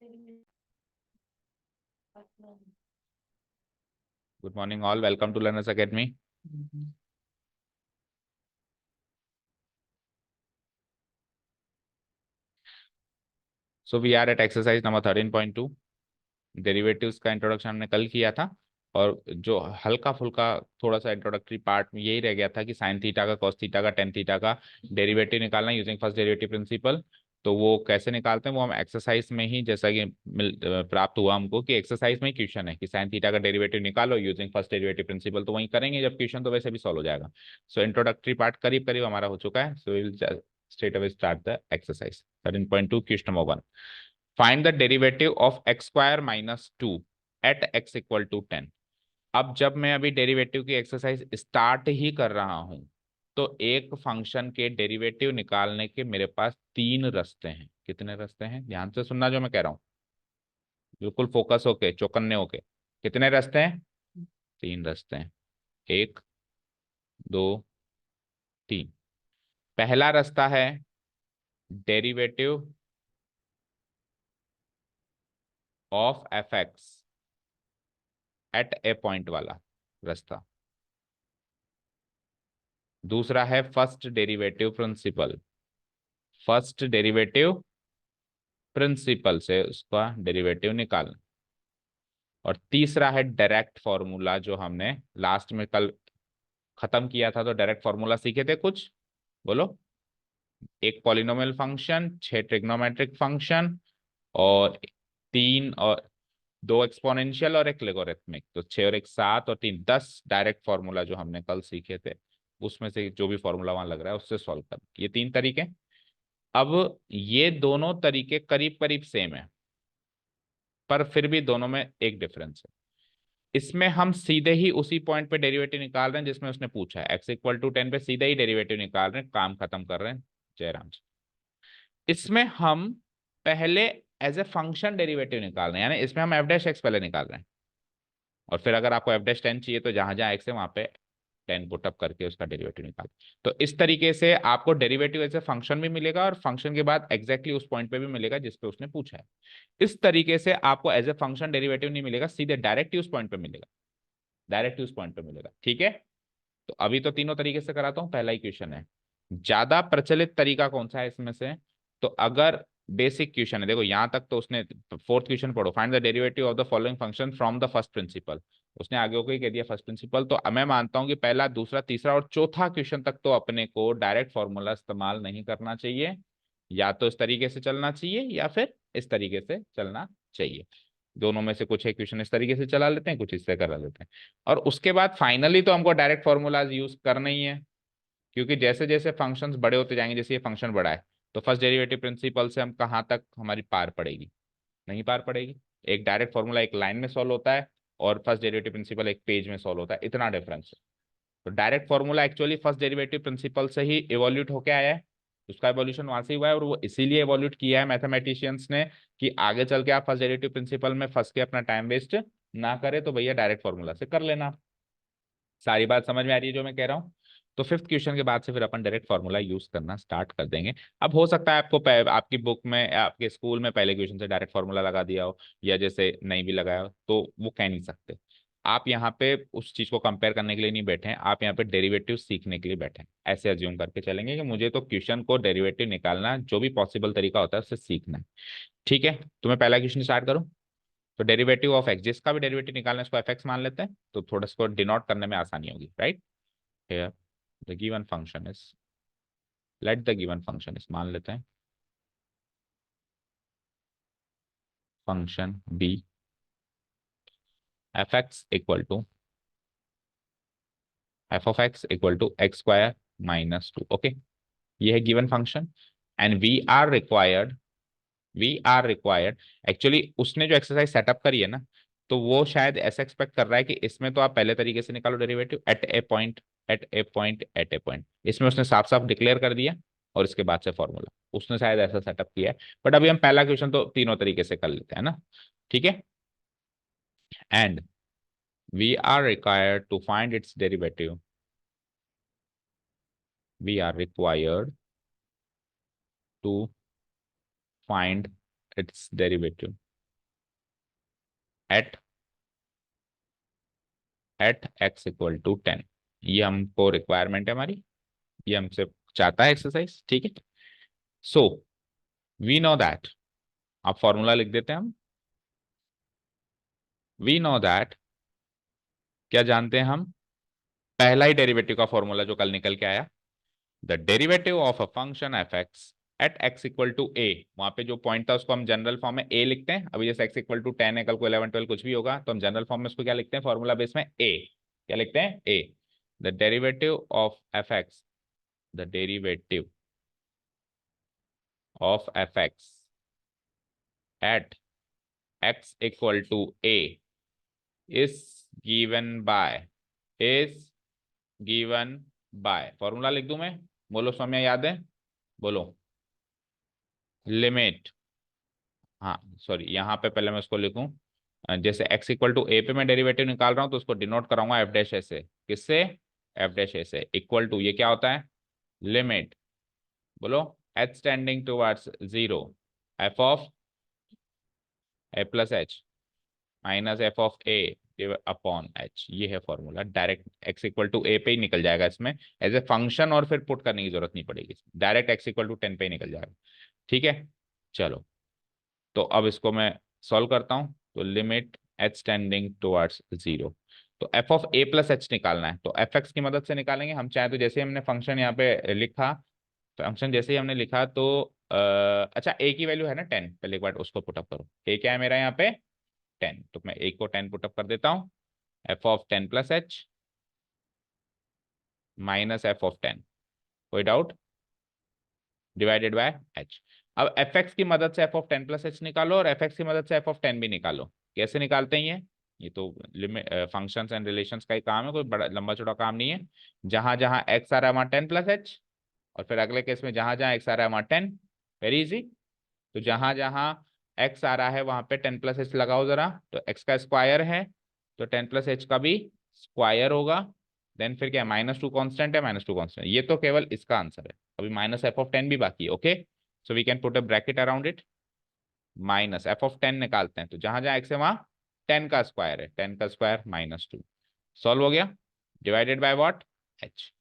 Good morning all. Welcome to Learners Academy. So we are at exercise number 13.2. Derivatives का introduction हमने कल किया था और जो हल्का फुल्का थोड़ा सा इंट्रोडक्टरी पार्ट में यही रह गया था कि साइन थीटा का, कॉस थीटा का, टेन थीटा का डेरिवेटिव निकालना यूजिंग फर्स्ट डेरिवेटिव प्रिंसिपल। तो वो कैसे निकालते हैं वो हम एक्सरसाइज में ही, जैसा कि प्राप्त हुआ हमको कि एक्सरसाइज में ही क्वेश्चन है कि साइन थीटा का डेरिवेटिव निकालो यूजिंग फर्स्ट डेरिवेटिव प्रिंसिपल, तो वहीं करेंगे जब क्वेश्चन तो वैसे भी सॉल्व हो जाएगा। सो इंट्रोडक्टरी पार्ट करीब करीब हमारा हो चुका है। So will straight away start the exercise 13.2 question number 1। Find the derivative of X square minus two at x equal to 10। अब जब मैं अभी डेरिवेटिव की एक्सरसाइज स्टार्ट ही कर रहा हूं तो एक फंक्शन के डेरिवेटिव निकालने के मेरे पास तीन रास्ते हैं। कितने रास्ते हैं? ध्यान से सुनना जो मैं कह रहा हूं, बिल्कुल फोकस होके, चौकन्ने होके। कितने रास्ते हैं? तीन रास्ते हैं। एक, दो, तीन। पहला रास्ता है derivative of F x at a point वाला रास्ता। दूसरा है first derivative principle, first derivative principle से उसका डेरिवेटिव निकालना। और तीसरा है डायरेक्ट फॉर्मूला, जो हमने लास्ट में कल खत्म किया था। तो डायरेक्ट फॉर्मूला सीखे थे कुछ, बोलो। एक पॉलिनोमियल फंक्शन, छह ट्रिग्नोमेट्रिक फंक्शन और तीन और दो एक्सपोनेंशियल और एक लोगरिथमिक। तो छह और एक सात और तीन 10 डायरेक्ट फॉर्मूला जो हमने कल सीखे थे, उसमें से जो भी फॉर्मूला वहां लग रहा है उससे सॉल्व कर। ये तीन तरीके। अब ये दोनों तरीके करीब करीब सेम है, पर फिर भी दोनों में एक डिफरेंस है। इसमें हम सीधे ही उसी पॉइंट पे डेरिवेटिव निकाल रहे हैं जिसमें उसने पूछा है। एक्स इक्वल टू 10 पे सीधे ही डेरिवेटिव निकाल रहे हैं, काम खत्म कर रहे हैं। जयराम जी। इसमें हम पहले एज ए फंक्शन डेरिवेटिव निकाल रहे हैं, यानी इसमें हम एफ डैश एक्स पहले निकाल रहे हैं और फिर अगर आपको एफ डैश 10 चाहिए तो जहां जहां एक्स है वहां पे 10 पुटअप करके उसका डेरिवेटिव निकाल। तो इस तरीके से आपको डेरिवेटिव एज ए फंक्शन भी मिलेगा और फंक्शन के बाद एग्जैक्टली उस पॉइंट पे भी मिलेगा जिस पे उसने पूछा है। इस तरीके से आपको एज ए फंक्शन डेरिवेटिव नहीं मिलेगा, सीधे डायरेक्ट उस पॉइंट पे मिलेगा, डायरेक्ट उस पॉइंट पे मिलेगा। ठीक है, तो अभी तो तीनों तरीके से कराता हूं। पहला ही क्वेश्चन है, ज्यादा प्रचलित तरीका कौन सा है इसमें से? तो अगर बेसिक क्वेश्चन है, देखो यहां तक तो उसने फोर्थ क्वेश्चन पढ़ो, find the derivative of the following function from the first principle. उसने आगे होकर ही कह दिया फर्स्ट प्रिंसिपल। तो मैं मानता हूं कि पहला, दूसरा, तीसरा और चौथा क्वेश्चन तक तो अपने को डायरेक्ट फॉर्मूला इस्तेमाल नहीं करना चाहिए। या तो इस तरीके से चलना चाहिए या फिर इस तरीके से चलना चाहिए। दोनों में से कुछ एक क्वेश्चन इस तरीके से चला लेते हैं, कुछ इससे करा लेते हैं। और उसके बाद फाइनली तो हमको डायरेक्ट फॉर्मूलाज यूज करना ही है, क्योंकि जैसे जैसे फंक्शंस बड़े होते जाएंगे, जैसे ये फंक्शन बड़ा है तो फर्स्ट डेरिवेटिव प्रिंसिपल से हम कहाँ तक हमारी पार पड़ेगी? नहीं पार पड़ेगी। एक डायरेक्ट फॉर्मूला एक लाइन में सॉल्व होता है और फर्स्ट डेरिवेटिव प्रिंसिपल एक पेज में सॉल्व होता है, इतना डिफरेंस है। तो direct formula actually first derivative principle से ही इवोल्यूट होके आया है, उसका इवोल्यूशन वहां से हुआ है और वो इसीलिए इवोल्यूट किया है मैथमेटिशियंस ने कि आगे चल के आप फर्स्ट डेरिवेटिव प्रिंसिपल में फंस के अपना टाइम वेस्ट ना करे, तो भैया डायरेक्ट फॉर्मूला से कर लेना। सारी बात समझ में आ रही है जो मैं कह रहा हूँ? तो फिफ्थ क्वेश्चन के बाद से फिर अपन डायरेक्ट फॉर्मूला यूज करना स्टार्ट कर देंगे। अब हो सकता है आपको आपकी बुक में, आपके स्कूल में पहले क्वेश्चन से डायरेक्ट फॉर्मूला लगा दिया हो, या जैसे नहीं भी लगाया हो, तो वो कह नहीं सकते। आप यहाँ पे उस चीज को कंपेयर करने के लिए नहीं बैठे हैं, आप यहाँ पे डेरिवेटिव सीखने के लिए बैठे हैं। ऐसे अज्यूम करके चलेंगे कि मुझे तो क्वेश्चन को डेरिवेटिव निकालना जो भी पॉसिबल तरीका होता है उससे सीखना है। ठीक है, तो मैं पहला क्वेश्चन स्टार्ट करूँ। तो डेरिवेटिव ऑफ एक्स, जिसका भी डेरिवेटिव निकालना है उसको एफ एक्स मान लेते हैं, तो थोड़ा इसको डिनोट करने में आसानी होगी, right? Here the given function is, let the given function is, मान लेते हैं function b F x equal to F of X equal to X square minus two. Okay, ये है given function and we are required. Actually उसने जो exercise setup करी है ना, तो वो शायद ऐसा एक्सपेक्ट कर रहा है कि इसमें तो आप पहले तरीके से निकालो derivative at a point, at a point, at a point. इसमें उसने साफ साफ डिक्लेयर कर दिया और इसके बाद से फॉर्मूला, उसने शायद ऐसा सेटअप किया है। बट अभी हम पहला क्वेश्चन तो तीनों तरीके से कर लेते हैं ना। ठीक है, and we are required to find its derivative, we are required to find its derivative. At x equal to 10। ये हमको रिक्वायरमेंट है हमारी, ये हमसे चाहता है एक्सरसाइज, ठीक है। सो वी नो दैट, अब फॉर्मूला लिख देते हैं हम। वी नो दैट, क्या जानते हैं हम, पहला ही डेरिवेटिव का फॉर्मूला जो कल निकल के आया, the derivative of a function F x at x equal to a. वहां पे जो पॉइंट था उसको हम जनरल फॉर्म में ए लिखते हैं। अभी जैसे एक्स इक्वल टू 10 है, कल को 11 12 कुछ भी होगा तो हम जनरल फॉर्म में उसको क्या लिखते हैं, फॉर्मूला बेस में ए, क्या लिखते हैं, a. The derivative of F x, the derivative of F x at x equal to a is given by, is given by, formula लिख दूं मैं, बोलो समय याद है, बोलो, लिमिट, हाँ सॉरी, यहाँ पे पहले मैं उसको लिखूं, जैसे x इक्वल टू ए पे मैं डेरिवेटिव निकाल रहा हूं तो उसको डिनोट कराऊंगा एफ डैश ए से, किससे, एफ डैश ए से, इक्वल टू, ये क्या होता है, लिमिट, बोलो, h tending towards zero, f of a plus h minus F of a upon h, ये है formula. Direct x equal to a पे ही निकल जाएगा इसमें एज ए फंक्शन, और फिर पुट करने की जरूरत नहीं पड़ेगी, डायरेक्ट x इक्वल टू 10 पे ही निकल जाएगा, ठीक है। चलो, तो अब इसको मैं सॉल्व करता हूं, तो limit h tending towards zero, तो f of a plus h निकालना है, तो एफ एक्स की मदद से निकालेंगे हम, चाहे तो जैसे हमने फंक्शन यहाँ पे लिखा, फंक्शन जैसे ही हमने लिखा तो अच्छा ए की वैल्यू है ना 10, पहले एक बार उसको पुटअप करो, ए क्या है मेरा यहाँ पे 10, तो मैं ए को 10 पुटअप कर देता हूँ, F of 10 plus h minus F of 10, कोई डाउट, डिवाइडेड बाय एच। अब एफ एक्स की मदद से एफ ऑफ 10 प्लस एच निकालो, और एफ एक्स की मदद से एफ ऑफ 10 भी निकालो। कैसे निकालते हैं ये तो लिमिट फंक्शंस एंड रिलेशंस का ही काम है, कोई बड़ा लंबा चौड़ा काम नहीं है। जहां जहां एक्स आ रहा है वहां 10 प्लस एच, और फिर अगले केस में जहां जहां एक्स आ रहा है वहां 10, वेरी इजी। तो जहां जहां एक्स आ रहा है वहां पे 10 प्लस एच लगाओ जरा, तो एक्स का स्क्वायर है तो 10 प्लस एच का भी स्क्वायर होगा। देन फिर क्या, माइनस टू कॉन्स्टेंट है, माइनस टू कॉन्स्टेंट, ये तो केवल इसका आंसर है, अभी माइनस एफ ऑफ 10 भी बाकी है, okay. So we can put a bracket around it, minus F of 10 निकालते हैं, तो जहां जहां एक्स है वहां 10 का स्क्वायर है, 10 का स्क्वायर माइनस टू, सॉल्व हो गया, डिवाइडेड बाय व्हाट, एच।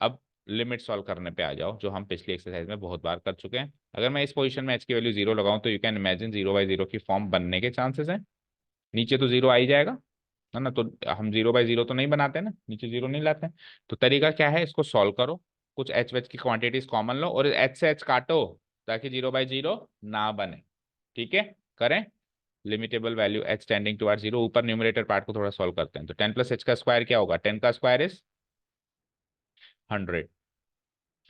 अब लिमिट सॉल्व करने पे आ जाओ, जो हम पिछली एक्सरसाइज में बहुत बार कर चुके हैं। अगर मैं इस पोजीशन में एच की वैल्यू जीरो लगाऊं तो you can imagine zero by zero की फॉर्म बनने के चांसेस हैं, नीचे तो जीरो आ ही जाएगा, है ना, तो हम जीरो बाई जीरो तो नहीं बनाते ना, नीचे जीरो नहीं लाते हैं। तो तरीका क्या है, इसको सॉल्व करो, कुछ एच वेच की क्वांटिटीज कॉमन लो और एच से एच काटो, ताकि जीरो बाई जीरो ना बने, ठीक है, करें। Limitable value H tending towards zero, ऊपर न्यूमरेटर पार्ट को थोड़ा सॉल्व करते हैं, तो 10 प्लस एच का स्क्वायर क्या होगा, 10 का स्क्वायर इज 100,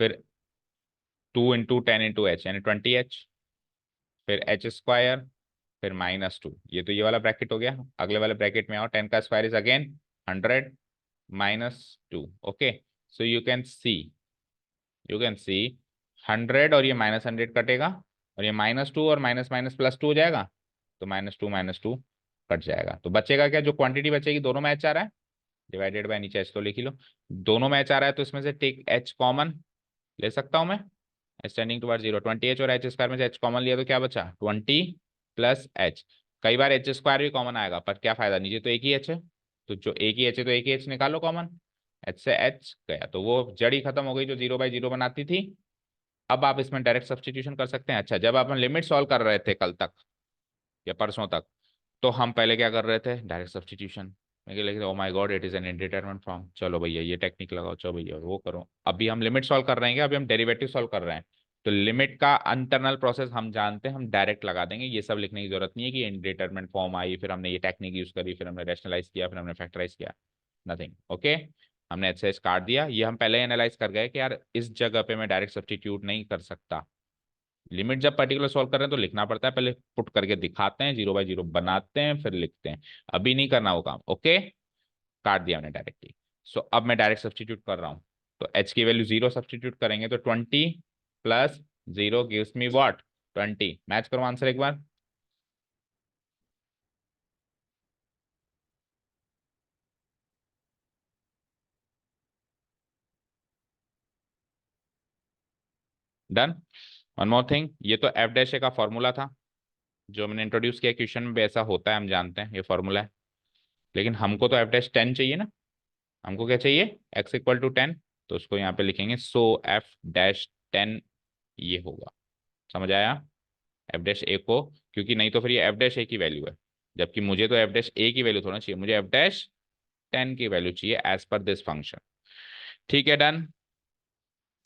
फिर 2 इंटू 10 इंटू एच यानी 20 एच, फिर एच स्क्वायर, फिर माइनस टू, ये तो ये वाला ब्रैकेट हो गया। अगले वाले ब्रैकेट में आओ, 10 का square is again 100 minus two, okay. So you can see 100 और ये -100 कटेगा, और ये -2 और माइनस माइनस प्लस टू हो जाएगा, तो माइनस टू कट जाएगा, तो बचेगा क्या, जो क्वांटिटी बचेगी, दोनों में एच आ रहा है, डिवाइडेड बाय नीचे एच तो लिख ही लो, दोनों में एच आ रहा है तो इसमें से टेक एच कॉमन ले सकता हूं मैं, एक्सटेंडिंग टुवर्ड्स जीरो, 20 एच और एच स्क्वायर में से एच कॉमन लिया तो क्या बचा, 20 प्लस एच। कई बार एच स्क्वायर भी कॉमन आएगा, पर क्या फायदा, नीचे तो एक ही एच है, तो जो एक ही एच है तो एक ही एच निकालो कॉमन, एच से एच गया तो वो जड़ ही खत्म हो गई जो जीरो बाई जीरो बनाती थी। अब आप इसमें डायरेक्ट सब्सटीट्यूशन कर सकते हैं। अच्छा, जब आप लिमिट सॉल्व कर रहे थे कल तक या परसों तक, तो हम पहले क्या कर रहे थे, डायरेक्ट सब्सटीट्यूशन, मैं लिख oh my God it is an indeterminate form, चलो भैया ये टेक्निक लगाओ, चलो भैया वो करो। अभी हम लिमिट सॉल्व कर रहे हैं, अभी हम डेरिवेटिव सॉल्व कर रहे हैं, तो लिमिट का इंटरनल प्रोसेस हम जानते हैं, हम डायरेक्ट लगा देंगे, ये सब लिखने की जरूरत नहीं है कि इनडिटरमिनेट फॉर्म आई, फिर हमने ये टेक्निक यूज करी, फिर हमने रैशनलाइज किया, फिर हमने फैक्टराइज किया, नथिंग, ओके। हमने एच से एच काट दिया, ये हम पहले एनालाइज कर गए कि यार इस जगह पे मैं डायरेक्ट सब्सटीट्यूट नहीं कर सकता, लिमिट जब पर्टिकुलर सॉल्व कर रहे हैं तो लिखना पड़ता है, पहले पुट करके दिखाते हैं, जीरो बाई जीरो बनाते हैं, फिर लिखते हैं, अभी नहीं करना वो काम, ओके। काट दिया हमने डायरेक्टली। सो अब मैं डायरेक्ट सब्सटीट्यूट कर रहा हूँ, तो एच की वैल्यू जीरो सब्सटीट्यूट करेंगे तो 20 plus zero gives me what, 20, match करो आंसर एक बार, डन। वन मोर थिंग, ये तो एफ डैश ए का फॉर्मूला था, जो मैंने इंट्रोड्यूस किया क्वेश्चन में भी ऐसा होता है, हम जानते हैं ये फॉर्मूला है, लेकिन हमको तो एफ डैश 10 चाहिए ना। हमको क्या चाहिए, एक्स इक्वल टू 10, तो उसको यहाँ पे लिखेंगे सो एफ डैश 10 ये होगा। समझ आया, एफ डैश ए को, क्योंकि नहीं तो फिर ये एफ डैश ए की वैल्यू है, जबकि मुझे तो एफ डैश ए की वैल्यू थोड़ा चाहिए, मुझे एफ डैश 10 की वैल्यू चाहिए एज पर दिस फंक्शन। ठीक है, डन।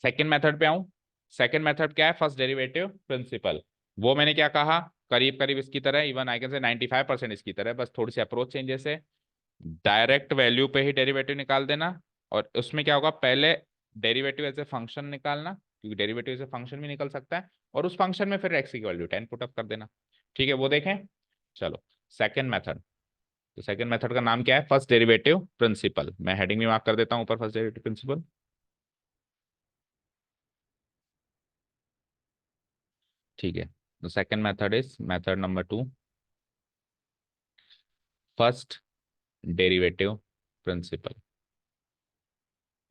सेकेंड मेथड पे आऊं। सेकेंड मेथड क्या है, फर्स्ट डेरिवेटिव प्रिंसिपल। वो मैंने क्या कहा, करीब करीब इसकी तरह, इवन आई कैन से 95% इसकी तरह, बस थोड़ी सी अप्रोच चेंजेस है। डायरेक्ट वैल्यू पे ही डेरिवेटिव निकाल देना, और उसमें क्या होगा, पहले डेरिवेटिव एज ए फंक्शन निकालना, क्योंकि डेरिवेटिव एज ए फंक्शन भी निकल सकता है, और उस फंक्शन में फिर एक्स की वैल्यू 10 पुट अप कर देना। ठीक है, वो देखें। चलो, सेकंड मेथड। तो सेकंड मेथड का नाम क्या है, फर्स्ट डेरिवेटिव प्रिंसिपल। मैं हेडिंग भी मार्क कर देता हूं ऊपर, फर्स्ट डेरिवेटिव प्रिंसिपल। ठीक है, तो second method is method number 2, first derivative principle,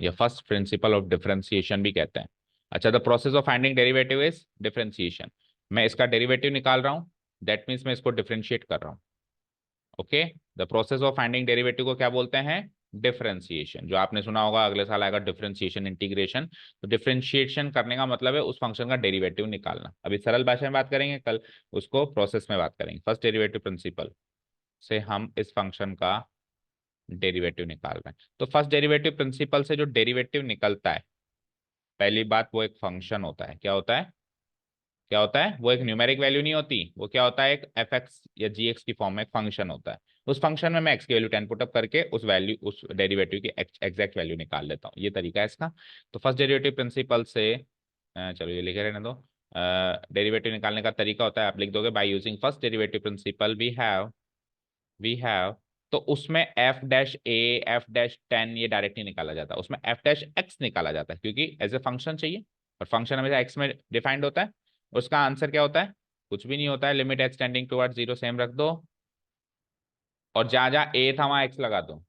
या फर्स्ट प्रिंसिपल ऑफ डिफरेंशिएशन भी कहते हैं। अच्छा, the process of finding derivative is differentiation. मैं इसका डेरिवेटिव निकाल रहा हूं, दैट मीन्स मैं इसको डिफरेंशिएट कर रहा हूं। Okay, the process of finding derivative को क्या बोलते हैं, डिफरेंशिएशन। जो आपने सुना होगा अगले साल आएगा डिफरेंशिएशन इंटीग्रेशन। तो डिफरेंशिएशन करने का मतलब है उस फंक्शन का डेरिवेटिव निकालना। अभी सरल भाषा में बात करेंगे, कल उसको प्रोसेस में बात करेंगे। फर्स्ट डेरिवेटिव प्रिंसिपल से हम इस फंक्शन का डेरिवेटिव निकाल रहे हैं। तो फर्स्ट डेरिवेटिव प्रिंसिपल से जो डेरिवेटिव निकलता है, पहली बात वो एक फंक्शन होता है। क्या होता है, क्या होता है, वो एक न्यूमेरिक वैल्यू नहीं होती, वो क्या होता है, एक एफ एक्स या जी एक्स की फॉर्म में एक फंक्शन होता है। उस फंक्शन में मैं एक्स की वैल्यू 10 पुट अप करके उस वैल्यू, उस डेरिवेटिव की एग्जैक्ट वैल्यू निकाल लेता हूँ। ये तरीका है इसका। तो फर्स्ट डेरिवेटिव प्रिंसिपल से चलो ये लिखे रहने दो। डेरिवेटिव निकालने का तरीका होता है, आप लिख दोगे by using first derivative principle we have. तो उसमें F dash A, F dash 10 ये डायरेक्टली निकाला जाता है, उसमें एफ डैश एक्स निकाला जाता है, क्योंकि एज ए फंक्शन चाहिए, और फंक्शन हमेशा एक्स में डिफाइंड होता है। उसका आंसर क्या होता है, कुछ भी नहीं होता है, limit h tending towards zero same रख दो, और जहां जहां ए था वहां एक्स लगा दो।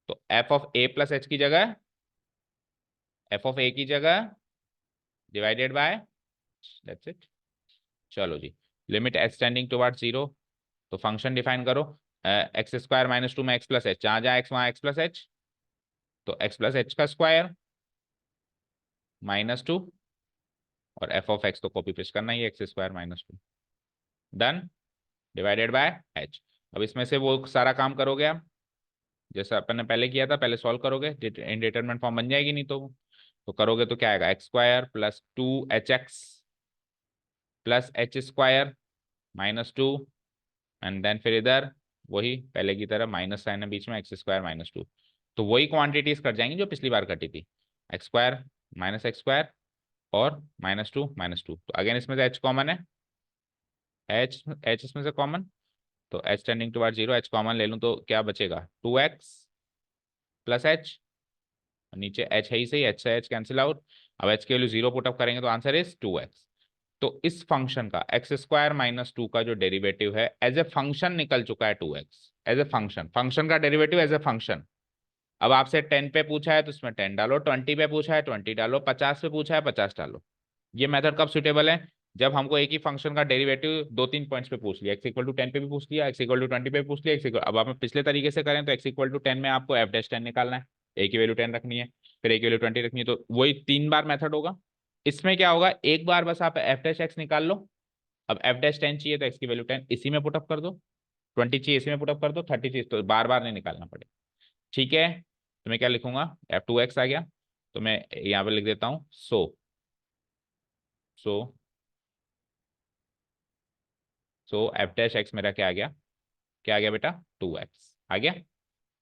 तो f of a plus h की जगह, एफ ऑफ ए की जगह डिवाइडेड बाय, दैट्स इट। चलो जी, limit h tending towards zero, तो फंक्शन डिफाइन करो, एक्स स्क्वायर माइनस 2 में एक्स प्लस एच, जहां जहां एक्स वहां एक्स प्लस एच, तो एक्स प्लस एच का स्क्वायर -2, और एफ ऑफ एक्स तो कॉपी पेस्ट करना ही है, x square -2, done, divided by h. अब इसमें से वो सारा काम करोगे आप, जैसा अपन ने पहले किया था, पहले सॉल्व करोगे, इनडिटरमिनेट फॉर्म बन जाएगी, नहीं तो करोगे तो क्या आएगा, X square plus 2 H X plus H square -2, and then फिर इधर वही पहले की तरह माइनस साइन है बीच में, एक्स स्क्वायर -2। तो वही क्वांटिटीज कट जाएंगी जो पिछली बार कटी थी, x square minus x square और -2 तो अगेन इसमें से एच कॉमन है, एच एच इसमें से कॉमन, तो H tending toward zero, H common ले लूँ तो क्या बचेगा, 2x प्लस एच, नीचे एच है ही सही, एच से एच कैंसिल आउट। अब एच के वैल्यू 0 पुटअप करेंगे तो आंसर इज 2x। तो इस फंक्शन का एक्स स्क्वायर -2 का जो डेरिवेटिव है एज ए फंक्शन निकल चुका है 2x, as a function, function का डेरिवेटिव एज ए फंक्शन। अब आपसे 10 पे पूछा है तो इसमें 10 डालो, 20 पे पूछा है 20 डालो, 50 पे पूछा है 50 डालो। ये मेथड कब सुटेबल है, जब हमको एक ही फंक्शन का डेरिवेटिव 2-3 पॉइंट्स पे पूछ लिया, एक्स इक्वल टू 10 पे भी पूछ लिया, एक्स इक्वल टू 20 पे पूछ लिया, एक्स इक्वल, अब आप पिछले तरीके से करें तो एक्स इक्वल टू 10 में आपको एफ डैश 10 निकालना है, ए की वैल्यू 10 रखनी है, फिर ए की वैल्यू 20 रखनी है, तो वही 3 बार मेथड होगा। इसमें क्या होगा, एक बार बस आप एफ डैश एक्स निकाल लो। अब एफ डैश 10 चाहिए तो एक्स की वैल्यू 10 इसी में पुटअप कर दो, 20 चाहिए इसी में पुटअप कर दो, 30 चाहिए तो बार बार नहीं निकालना पड़े। ठीक है, तो मैं क्या लिखूंगा, F2x आ गया, तो मैं यहाँ पे लिख देता हूँ सो सो एफ डैश एक्स मेरा क्या आ गया, क्या आ गया बेटा, 2x आ गया।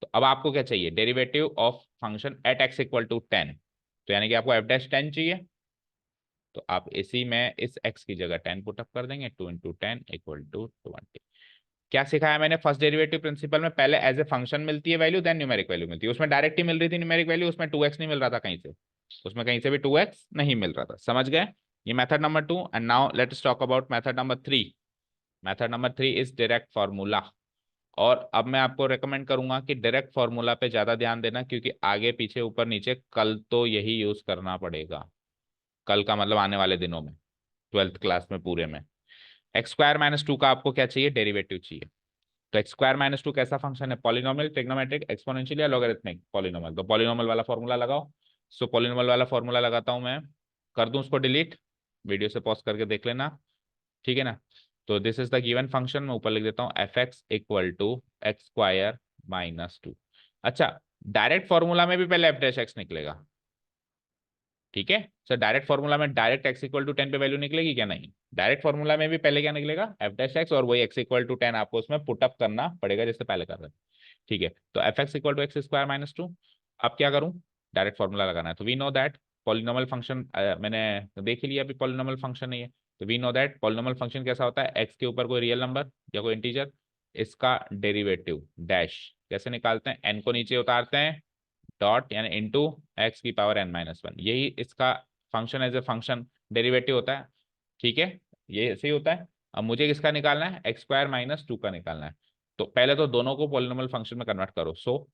तो अब आपको क्या चाहिए, derivative of function at x equal to 10, तो यानी कि आपको एफ डैश 10 चाहिए, तो आप इसी में इस x की जगह 10 पुटअप कर देंगे, 2 × 10 = 20। क्या सिखाया मैंने, फर्स्ट डेरिवेटिव प्रिंसिपल में पहले एज ए फंक्शन मिलती है वैल्यू, देन न्यूमेरिक वैल्यू मिलती है, उसमें डायरेक्ट ही मिल रही थी न्यूमेरिक वैल्यू, उसमें 2x नहीं मिल रहा था कहीं से, उसमें कहीं से भी 2x नहीं मिल रहा था, समझ गए। ये method number 2, and now let's talk about method number 3। Method number 3 is direct formula. और अब मैं आपको रेकमेंड करूंगा कि डायरेक्ट फार्मूला पे ज्यादा ध्यान देना, क्योंकि आगे पीछे ऊपर नीचे कल तो यही यूज करना पड़ेगा, कल का मतलब आने वाले दिनों में, 12th क्लास में पूरे में। एक्स स्क्वायर माइनस टू का आपको क्या चाहिए, डेरिवेटिव चाहिए। तो एक्स स्क्वायर माइनस टू कैसा फंक्शन है, पॉलिनोमियल, ट्रिग्नोमेट्रिक, एक्सपोनेंशियल या लॉगरिथमिक, पॉलिनोमियल। तो पॉलिनोमियल वाला फॉर्मूला लगाओ। सो पॉलिनोमियल वाला फॉर्मूला लगाता हूं मैं, कर दूं उसको डिलीट, वीडियो से पॉज करके देख लेना, ठीक है ना। तो this is the given function, मैं ऊपर लिख देता हूँ F x equal to X square minus two. अच्छा, डायरेक्ट फॉर्मूला में भी पहले एफ डैश एक्स निकलेगा, ठीक है सर। डायरेक्ट फॉर्मूला में डायरेक्ट एक्स इक्वल टू 10 पे वैल्यू निकलेगी क्या, नहीं। डायरेक्ट फॉर्मूला में भी पहले क्या निकलेगा, एफ डैश एक्स, और वही एक्स इक्वल टू 10 आपको उसमें पुटअप करना पड़ेगा जैसे पहले कर रहे थे, ठीक है। तो F x equal to X square minus two. अब क्या करूं, डायरेक्ट फॉर्मूला लगाना है। तो we know that polynomial function, मैंने देख ही लिया अभी पॉलिनोमियल फंक्शन नहीं है। तो we know that polynomial function कैसा होता है, एक्स के ऊपर कोई रियल नंबर या कोई इंटीजर, इसका डेरिवेटिव डैश कैसे निकालते हैं, एन को नीचे उतारते हैं, डॉट यानी इनटू एक्स की पावर एन माइनस वन, यही इसका function as a function derivative होता है, ठीक है। ये ऐसे ही होता है। अब मुझे किसका निकालना है, एक्स स्क्वायर माइनस टू का निकालना है। तो पहले तो दोनों को पॉलिनोमियल फंक्शन में कन्वर्ट करो। सो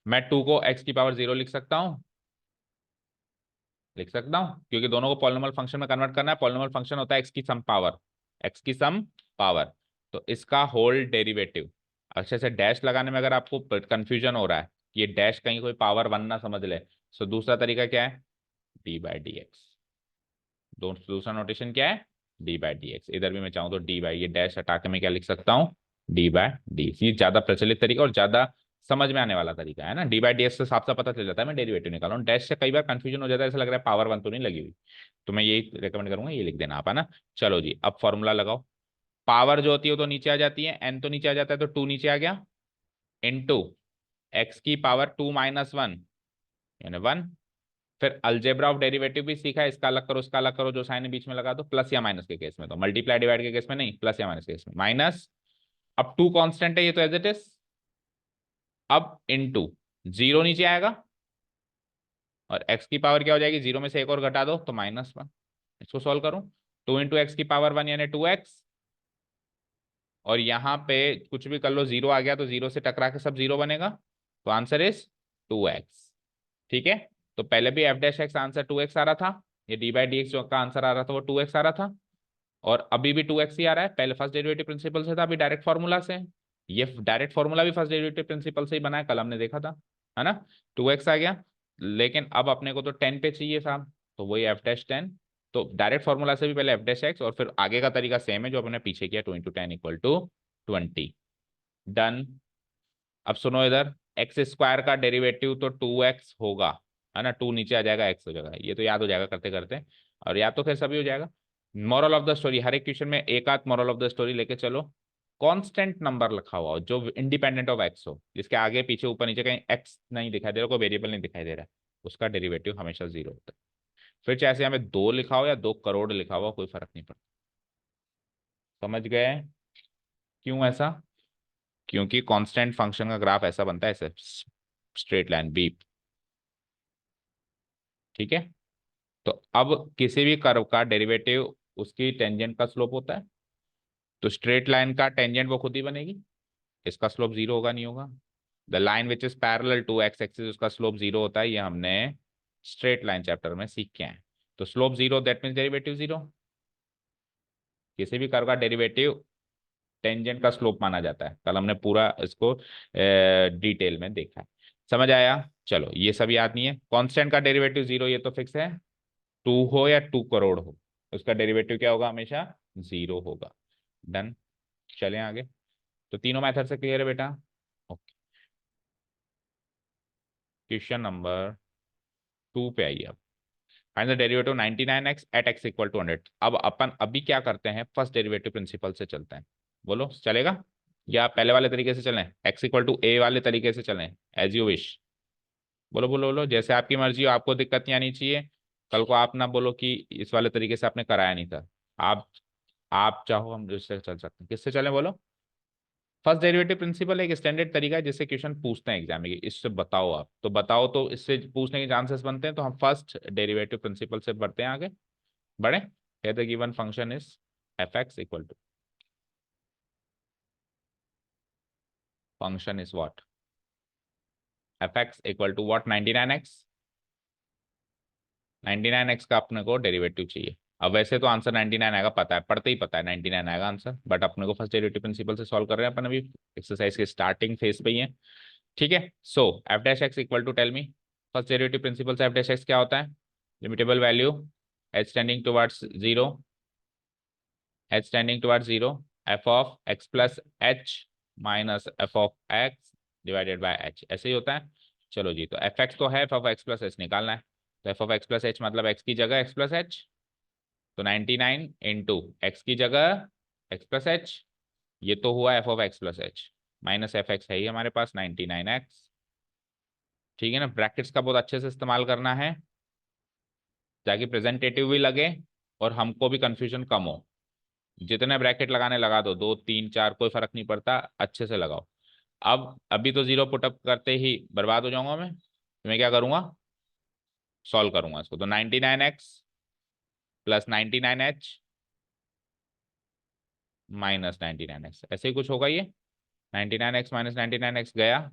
मैं टू को एक्स की पावर जीरो लिख सकता हूँ, लिख सकता हूँ, क्योंकि दोनों को पॉलिनोमियल फंक्शन में कन्वर्ट करना है। पॉलिनोमियल फंक्शन होता है एक्स की सम पावर, एक्स की सम पावर। तो इसका होल डेरिवेटिव, अच्छे से डैश लगाने में अगर आपको कंफ्यूजन हो रहा है कि ये डैश कहीं कोई पावर वन ना समझ ले, तो दूसरा तरीका क्या है, डी बाई डी एक्स। दूसरा नोटेशन क्या है, डी बाई डी एक्स। इधर भी मैं चाहूँ तो डी बाई, ये डैश हटा के मैं क्या लिख सकता हूँ, डी बाई डी। ये ज्यादा प्रचलित तरीका और ज्यादा समझ में आने वाला तरीका है ना। डी बाई डी एक्स से साफ साफ पता चल जाता है मैं डेरिवेटिव निकाल रहा हूँ। डैश से कई बार कंफ्यूजन हो जाता है, ऐसा लग रहा है पावर वन तो नहीं लगी हुई। तो मैं यही रिकमेंड करूंगा, ये लिख देना आप, है ना। चलो जी, अब फॉर्मूला लगाओ। पावर जो होती है वो तो नीचे आ जाती है, एन तो नीचे आ जाता है, तो टू नीचे आ गया, इनटू एक्स की पावर टू माइनस वन यानी वन। फिर अलजेब्रा ऑफ डेरिवेटिव भी सीखा है, इसका अलग करो, इसका अलग करो, जो साइन बीच में लगा दो, प्लस या माइनस के केस में, तो मल्टीप्लाई डिवाइड के केस में नहीं, प्लस या माइनस के केस में माइनस। अब टू कांस्टेंट है ये तो एज इट इज, अब इनटू जीरो नीचे आएगा, और एक्स की पावर क्या हो जाएगी, जीरो में से एक और घटा दो तो माइनस वन। इसको सॉल्व करूं, टू इंटू एक्स की पावर वन यानी टू एक्स, और यहाँ पे कुछ भी कर लो, जीरो आ गया तो जीरो से टकरा के सब जीरो बनेगा, तो आंसर इज टू एक्स, ठीक है। तो पहले भी f dash x answer two x आ रहा था, ये डी बाई डी एक्स जो का आंसर आ रहा था वो टू एक्स आ रहा था, और अभी भी टू एक्स ही आ रहा है। पहले फर्स्ट डेरिवेटिव प्रिंसिपल से था, अभी डायरेक्ट फॉर्मूला से। ये डायरेक्ट फॉर्मूला भी फर्स्ट डेरिवेटिव प्रिंसिपल से ही बना है, कल हमने देखा था, है ना। टू एक्स आ गया, लेकिन अब अपने को तो टेन पे चाहिए साहब, तो वही एफ डैश टेन। तो डायरेक्ट फॉर्मूला से भी पहले एफ डैश एक्स, और फिर आगे का तरीका सेम है जो अपने पीछे किया, two into ten equal to twenty. Done. अब सुनो इधर, एक्स स्क्वायर का डेरिवेटिव तो टू एक्स होगा, है ना। टू नीचे आ जाएगा, एक्स हो जाएगा, ये तो याद हो जाएगा करते करते, और या तो फिर सभी हो जाएगा। मॉरल ऑफ द स्टोरी, हर एक क्वेश्चन में एक आध मॉरल ऑफ द स्टोरी लेके चलो। कांस्टेंट नंबर लिखा हुआ हो जो इंडिपेंडेंट ऑफ एक्स हो, जिसके आगे पीछे ऊपर नीचे कहीं एक्स नहीं दिखाई दे रहा, कोई वेरिएबल नहीं दिखाई दे रहा है, उसका डेरिवेटिव हमेशा जीरो होता है। फिर चाहे से हमें दो लिखा हो या 2 करोड़ लिखा हुआ, कोई फर्क नहीं पड़ता। समझ गए क्यों ऐसा, क्योंकि कांस्टेंट फंक्शन का ग्राफ ऐसा बनता है, ऐसे स्ट्रेट लाइन बी, ठीक है। तो अब किसी भी कर्व का डेरिवेटिव उसकी टेंजेंट का स्लोप होता है, तो स्ट्रेट लाइन का टेंजेंट वो खुद ही बनेगी, इसका स्लोप जीरो होगा नहीं होगा। The line which is parallel to X axis, उसका स्लोप जीरो होता है, ये हमने स्ट्रेट लाइन चैप्टर में सीख के हैं। तो slope zero that mean derivative zero. किसी भी कर्व का डेरिवेटिव टेंजेंट का स्लोप माना जाता है, कल हमने पूरा इसको डिटेल में देखा है। समझ आया, चलो ये सब याद नहीं है। कांस्टेंट का डेरिवेटिव जीरो, ये तो फिक्स है, टू हो या 2 करोड़ हो, उसका डेरिवेटिव क्या होगा, हमेशा जीरो होगा। डन। चलें आगे। तो तीनों मेथड से क्लियर है बेटा। ओके, क्वेश्चन नंबर 2 पे आइए अब। Find the derivative 99x at x equal to 100। अब अपन अभी क्या करते हैं, फर्स्ट डेरिवेटिव प्रिंसिपल से चलते हैं, बोलो चलेगा, या पहले वाले तरीके से चलें, x इक्वल टू a वाले तरीके से चलें, एज यू विश। बोलो बोलो बोलो, जैसे आपकी मर्जी हो, आपको दिक्कत नहीं आनी चाहिए। कल को आप ना बोलो कि इस वाले तरीके से आपने कराया नहीं था। आप आप चाहो हम इससे चल सकते हैं, किससे चलें बोलो। फर्स्ट डेरिवेटिव प्रिंसिपल एक स्टैंडर्ड तरीका है जिससे क्वेश्चन पूछते हैं एग्जाम में, इससे बताओ, आप तो बताओ, तो इससे पूछने के चांसेस बनते हैं, तो हम फर्स्ट डेरिवेटिव प्रिंसिपल से बढ़ते हैं आगे, बढ़े। कहते given function is F x equal to, function is what, F x equal to what, 99x। 99x का अपने को डेरिवेटिव चाहिए, अब वैसे तो आंसर 99 आएगा, पता है, पढ़ते ही पता है 99 आएगा आंसर, बट अपने को फर्स्ट डेरिवेटिव प्रिंसिपल से सॉल्व कर रहे हैं अपन, अभी एक्सरसाइज के स्टार्टिंग फेज पे ही है। ठीक है, so f dash x equal to, tell me first derivative principle से एफ डैश एक्स क्या होता है? Limitable value H tending towards zero, h tending towards zero, f of x plus h minus F of x divided by h, ऐसे ही होता है। चलो जी, तो एफ एक्स तो है, F of x plus h निकालना है। तो f of x plus H मतलब एक्स की जगह एक्स प्लस एच, तो 99 इंटू एक्स की जगह एक्स प्लस एच, ये तो हुआ F of x plus h, minus F x है ही हमारे पास 99x। ठीक है ना, ब्रैकेट्स का बहुत अच्छे से इस्तेमाल करना है ताकि प्रेजेंटेटिव भी लगे और हमको भी कंफ्यूजन कम हो। जितने ब्रैकेट लगाने लगा दो, 2 3 4 कोई फर्क नहीं पड़ता, अच्छे से लगाओ। अब अभी तो जीरो पुटअप करते ही बर्बाद हो जाऊंगा मैं, तो मैं क्या करूंगा, सॉल्व करूंगा इसको। तो 99x plus 99h minus 99x, ऐसे ही कुछ होगा ये। 99x माइनस 99x गया,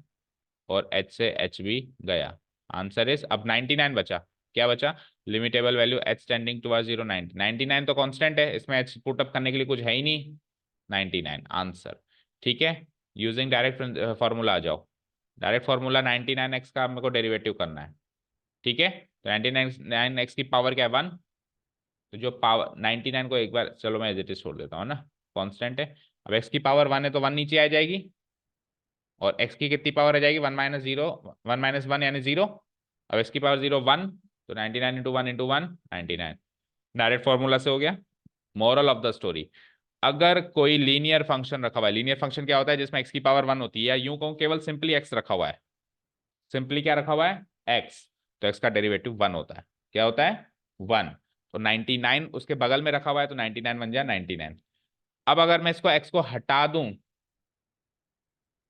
और h से h भी गया। आंसर इज, अब 99 बचा, क्या बचा? Limitable value h tending towards 0, 99 तो कांस्टेंट है, इसमें h पुट अप करने के लिए कुछ है ही नहीं, 99 आंसर। ठीक है, यूजिंग डायरेक्ट फॉर्मूला आ जाओ। डायरेक्ट फॉर्मूला 99x का मेरे को डेरिवेटिव करना है। ठीक है, तो 99x की पावर क्या है? 1। तो जो पावर 99 को एक बार, चलो मैं एज इट इज छोड़ देता हूँ ना, कांस्टेंट है। अब x की पावर 1 है तो 1 नीचे आ जाएगी, और x की कितनी पावर आ जाएगी? 1 माइनस जीरो, 1 माइनस 1 यानी 0। अब x की पावर 0 1, तो 99 इंटू 1 इंटू 1 99। डायरेक्ट फॉर्मूला से हो गया। मॉरल ऑफ द स्टोरी, अगर कोई लीनियर फंक्शन रखा हुआ है, लीनियर फंक्शन क्या होता है? जिसमें x की पावर 1 होती है, या यूं कहूं केवल सिंपली x रखा हुआ है, सिंपली क्या रखा हुआ है? x, तो x का डेरिवेटिव 1 होता है। क्या होता है? 1। तो 99 उसके बगल में रखा हुआ है, तो 99 बन जाए 99। अब अगर मैं इसको x को हटा दूं,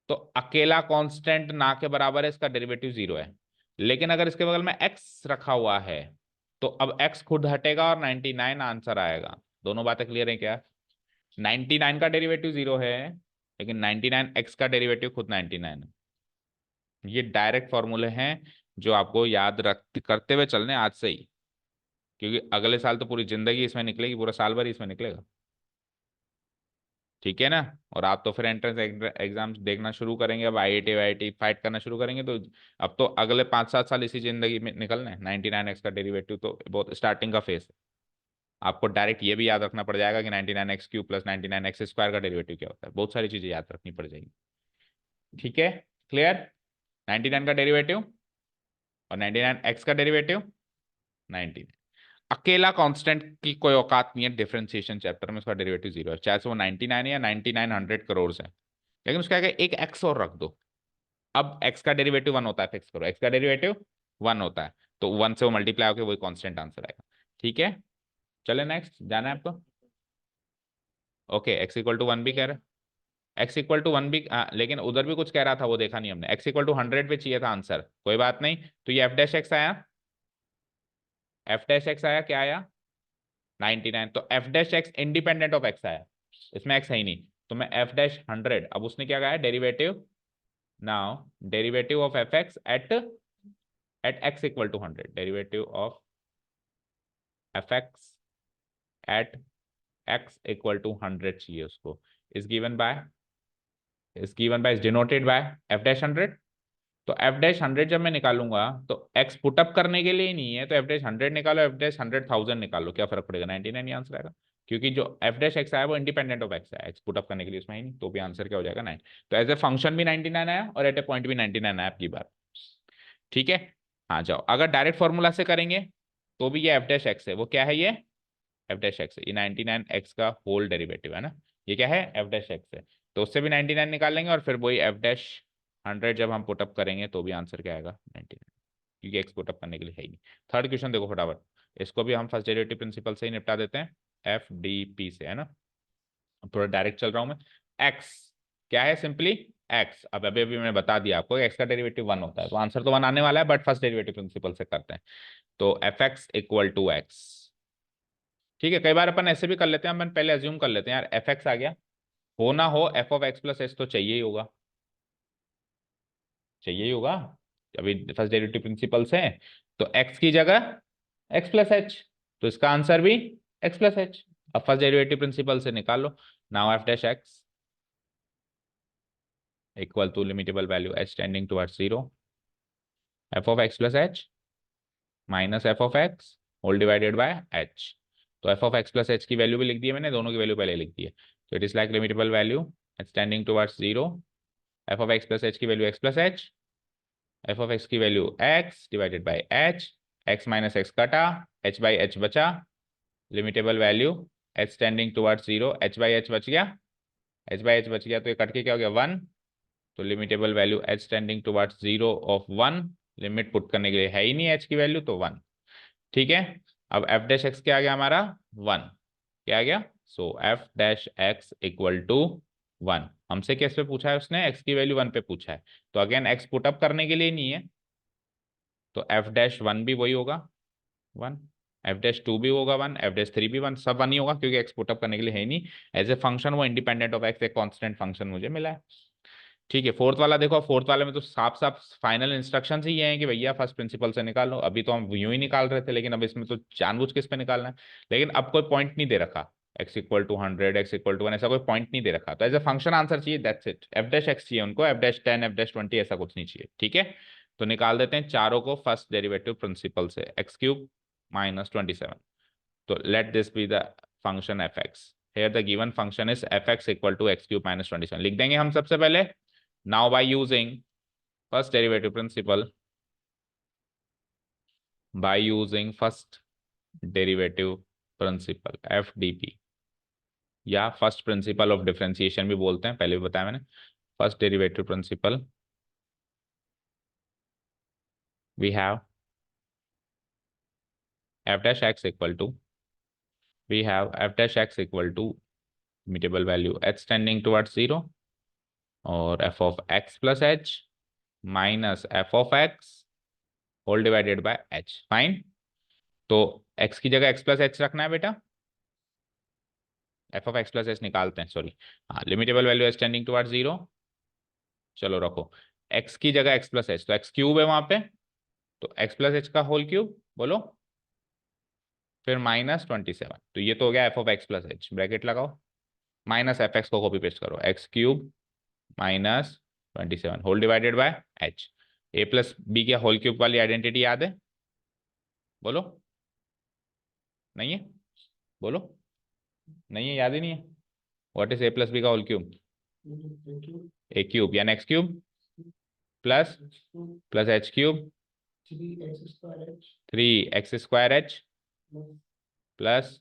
तो अकेला कांस्टेंट ना के बराबर है, इसका डेरिवेटिव 0 है। लेकिन अगर इसके बगल में x रखा हुआ है, तो अब x खुद हटेगा और 99 आंसर आएगा। दोनों बातें क्लियर है क्या? 99 का डेरिवेटिव 0 है, लेकिन 99x का डेरिवेटिव खुद 99 है। ये डायरेक्ट फॉर्मूले हैं जो आपको याद रख करते हुए चलने आज से ही, क्योंकि अगले साल तो पूरी जिंदगी इसमें निकलेगी, पूरा साल भर ही इसमें निकलेगा। ठीक है ना, और आप तो फिर एंट्रेंस एग्जाम्स देखना शुरू करेंगे, अब आईआईटी वाईआईटी फाइट करना शुरू करेंगे, तो अब तो अगले 5 7 साल इसी जिंदगी में निकलने हैं। 99x का डेरिवेटिव तो बहुत स्टार्टिंग का फेस है। आपको डायरेक्ट ये भी याद रखना पड़ जाएगा कि 99x Q plus 99x square का डेरिवेटिव क्या होता है, बहुत सारी चीजें याद रखनी पड़ जाएगी। ठीक है, क्लियर? 99 का डेरिवेटिव और 99x का डेरिवेटिव 19। अकेला कांस्टेंट की कोई औकात नहीं है डिफरेंशिएशन चैप्टर में, उसका डेरिवेटिव 0 है, चाहे वो 99 है या 99 100 करोड़ है। लेकिन उसके आगे एक एक्स और रख दो। अब एक्स का डेरिवेटिव 1 होता है, फिक्स करो एक्स का डेरिवेटिव 1 होता है, तो 1 से वो मल्टीप्लाई होकर वही कांस्टेंट आंसर आएगा। ठीक है, चले नेक्स्ट, जाना है आपको? ओके, एक्स इक्वल टू 1 भी कह रहा है, एक्स इक्वल टू 1 भी लेकिन उधर भी कुछ कह रहा था, वो देखा नहीं हमने। एक्स इक्वल टू 100 पे चाहिए था आंसर, कोई बात नहीं। तो ये एफ डैश एक्स आया, एफ डैश एक्स आया, क्या आया? 99। तो F dash x independent of x आया, इसमें एक्स है ही नहीं, तो मैं एफ डैश 100, अब उसने क्या कहा है? Derivative, now derivative of F x at x equal to 100, derivative of F x at x equal to 100 चाहिए उसको, is given by is denoted by F dash 100। तो एफ डैश 100 जब मैं निकालूंगा, तो एक्स पुटअप करने के लिए ही नहीं है, तो एफ डैश 100 निकालो, एफ डैश 100,000 निकालो, क्या फर्क पड़ेगा? 99 ही आंसर आएगा, क्योंकि जो एफ डैश एक्स आया वो इंडिपेंडेंट ऑफ एक्स है, एक्स पुटअप करने के लिए उसमें ही नहीं, तो भी आंसर क्या हो जाएगा? 9। तो एज ए फंक्शन भी 99 आया, और एट ए पॉइंट भी 99 आया आपकी बात। ठीक है, हाँ जाओ, अगर डायरेक्ट फॉर्मूला से करेंगे तो भी ये एफ डैश एक्स है, वो क्या है? ये एफ डैश एक्स है, ये 99x का होल डेरिवेटिव है ना, ये क्या है? एफ डैश एक्स है। तो उससे भी 99 निकाल लेंगे, और फिर वही एफ डैश 100 जब हम पुटअप करेंगे तो भी आंसर क्या आएगा? 99, क्योंकि एक्स पुटअप करने के लिए है ही नहीं। थर्ड क्वेश्चन देखो फटाफट, इसको भी हम फर्स्ट डेरिवेटिव प्रिंसिपल से ही निपटा देते हैं, एफ डी पी से, है ना। अब थोड़ा डायरेक्ट चल रहा हूँ मैं। एक्स क्या है? Simply x. अब अभी अभी मैंने बता दिया आपको, एक्स का डेरिवेटिव 1 होता है, तो आंसर तो 1 आने वाला है, बट फर्स्ट डेरिवेटिव प्रिंसिपल से करते हैं। तो F x equal to X. ठीक है, कई बार अपन ऐसे भी कर लेते हैं, अपन पहले अज्यूम कर लेते हैं यार एफ एक्स आ गया, हो ना हो F of x plus H तो चाहिए ही होगा, चाहिए ही होगा, अभी फर्स्ट डेरिवेटिव प्रिंसिपल से। तो एक्स की जगह एक्स प्लस एच, तो इसका आंसर भी एक्स प्लस एच। अब फर्स्ट डेरिवेटिव प्रिंसिपल से निकाल लो। Now f dash x equal to limitable value H tending towards zero, f of x plus h minus F of x whole divided by h. तो f of x plus h की value भी लिख दी है मैंने, दोनों की value पहले लिख दी है। तो it is like limitable value H tending towards zero, f of x plus h की value x plus h, f of x की value x divided by h, x minus x कटा, एच बाई एच बचा, limitable value H tending towards zero, h by h बच गया, H by h बच गया तो ये कट के क्या हो गया 1। तो limitable value H tending towards zero of 1, limit put करने के लिए है ही नहीं एच की वैल्यू तो 1। ठीक है, अब एफ डैश एक्स क्या आ गया हमारा 1, क्या आ गया, so f dash x equal to 1। हमसे किस पे पूछा है उसने, एक्स की वैल्यू 1 पे पूछा है, तो अगेन एक्स पुट अप करने के लिए नहीं है, तो एफ डैश 1 भी वही होगा 1, एफ डैश 2 भी होगा 1, एफ डैश 3 भी 1, सब 1 ही होगा क्योंकि एक्स पुट अप करने के लिए है ही नहीं। एज ए फंक्शन वो इंडिपेंडेंट ऑफ एक्स एक कांस्टेंट फंक्शन मुझे मिला है। ठीक है, फोर्थ वाला देखो, फोर्थ वाले में तो साफ साफ फाइनल इंस्ट्रक्शंस ही ये हैं कि भैया फर्स्ट प्रिंसिपल से निकाल लो। अभी तो हम यूं ही निकाल रहे थे, लेकिन अब इसमें तो जानबूझ के इस पे निकालना है। लेकिन अब कोई पॉइंट नहीं दे रखा, X equal to 100, X equal to 1, ऐसा कोई पॉइंट नहीं दे रखा, तो एज ए फंक्शन आंसर चाहिए, that's it. F dash X चाहिए उनको, एफ डैश 10, एफ डैश 20 ऐसा कुछ नहीं चाहिए। ठीक है, तो निकाल देते हैं चारों को फर्स्ट डेरिवेटिव प्रिंसिपल से, एक्स क्यूब माइनस 27। तो let this be the function F X, here the given function is F x equal to X cube minus 27, लिख देंगे हम सबसे पहले। Now by using first derivative principle, by using first derivative principle FDP या first principle of differentiation भी बोलते हैं, पहले भी बताया मैंने। First derivative principle we have f dash x equal to, we have f dash x equal to immutable value h tending towards 0 और f of x plus h minus f of x whole divided by h। Fine, तो x की जगह x plus H रखना है बेटा, F of x plus H निकालते हैं, sorry, हाँ, limitable value H tending towards zero, चलो रखो, एक्स की जगह एक्स प्लस एच, तो एक्स क्यूब है वहां पे, तो एक्स प्लस एच का होल क्यूब बोलो, फिर माइनस 27, तो ये तो हो गया F of x plus H, bracket लगाओ, माइनस एफ एक्स को कॉपी पेस्ट करो, X cube minus 27 whole divided by H. A plus B के होल क्यूब वाली आइडेंटिटी याद है, बोलो, नहीं है, बोलो, नहीं है, याद ही नहीं है, what is A plus B का होल क्यूब, ए क्यूब यानी X cube plus plus H cube 3x² plus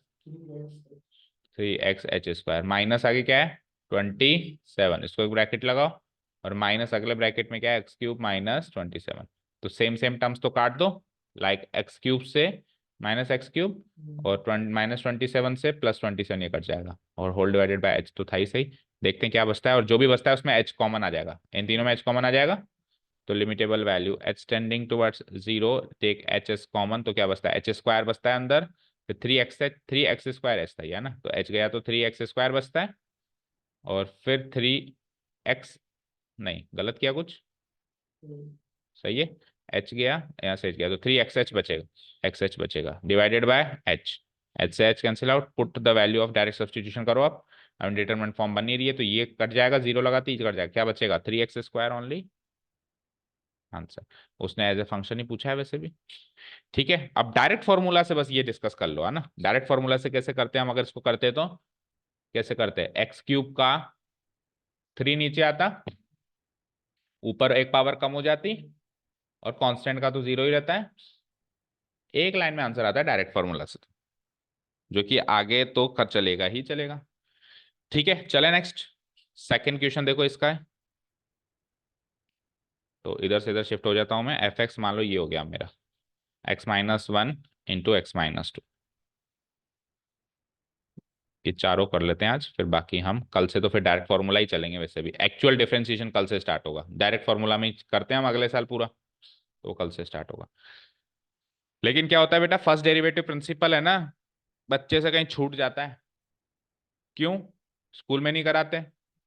3x² minus आगे क्या है 27, इसको एक ब्रैकेट लगाओ, और माइनस अगले ब्रैकेट में क्या है एक्स क्यूब माइनस 27। तो सेम सेम टर्म्स तो काट दो, लाइक एक्स क्यूब से माइनस एक्स क्यूब और माइनस 27 से प्लस 27, ये कट जाएगा, और होल डिवाइडेड बाय एच तो था ही सही। देखते हैं क्या बचता है, और जो भी बचता है उसमें एच कॉमन आ जाएगा, इन तीनों में एच कॉमन आ जाएगा, तो limitable value H tending towards zero, take H as common, तो क्या बचता है एच स्क्वायर बचता है अंदर, फिर 3x एच था है ना, तो एच गया तो 3x² बचता है, और फिर 3x, नहीं गलत किया कुछ, सही है, एच गया यहाँ से एच गया तो 3xh बचेगा, xh बचेगा डिवाइडेड बाय एच, एच से H cancel out, put the value of direct substitution करो आप, अब डिटरमिनेंट फॉर्म बन नहीं रही है तो ये कट जाएगा, जीरो लगाते ही कट जाएगा, क्या बचेगा 3x² ओनली आंसर। उसने एज ए फंक्शन ही पूछा है वैसे भी। ठीक है, अब डायरेक्ट फॉर्मूला से बस ये डिस्कस कर लो, है ना, डायरेक्ट फॉर्मूला से कैसे करते हैं हम, अगर इसको करते तो कैसे करते हैं, एक्स क्यूब का 3 नीचे आता, ऊपर एक पावर कम हो जाती, और कांस्टेंट का तो 0 ही रहता है, एक लाइन में आंसर आता है डायरेक्ट फॉर्मूला से, जो कि आगे तो कर चलेगा ही चलेगा। ठीक है, चले नेक्स्ट, सेकंड क्वेश्चन देखो इसका है, तो इधर से इधर शिफ्ट हो जाता हूं मैं, एफ एक्स मान लो ये हो गया मेरा x-1 इंटू x-2, ये चारों कर लेते हैं आज, फिर बाकी हम कल से तो फिर डायरेक्ट फॉर्मूला ही चलेंगे, वैसे भी एक्चुअल डिफरेंशिएशन कल से स्टार्ट होगा, डायरेक्ट फॉर्मूला में ही करते हैं हम अगले साल पूरा, तो कल से स्टार्ट होगा। लेकिन क्या होता है बेटा, फर्स्ट डेरिवेटिव प्रिंसिपल है ना, बच्चे से कहीं छूट जाता है, क्यों, स्कूल में नहीं कराते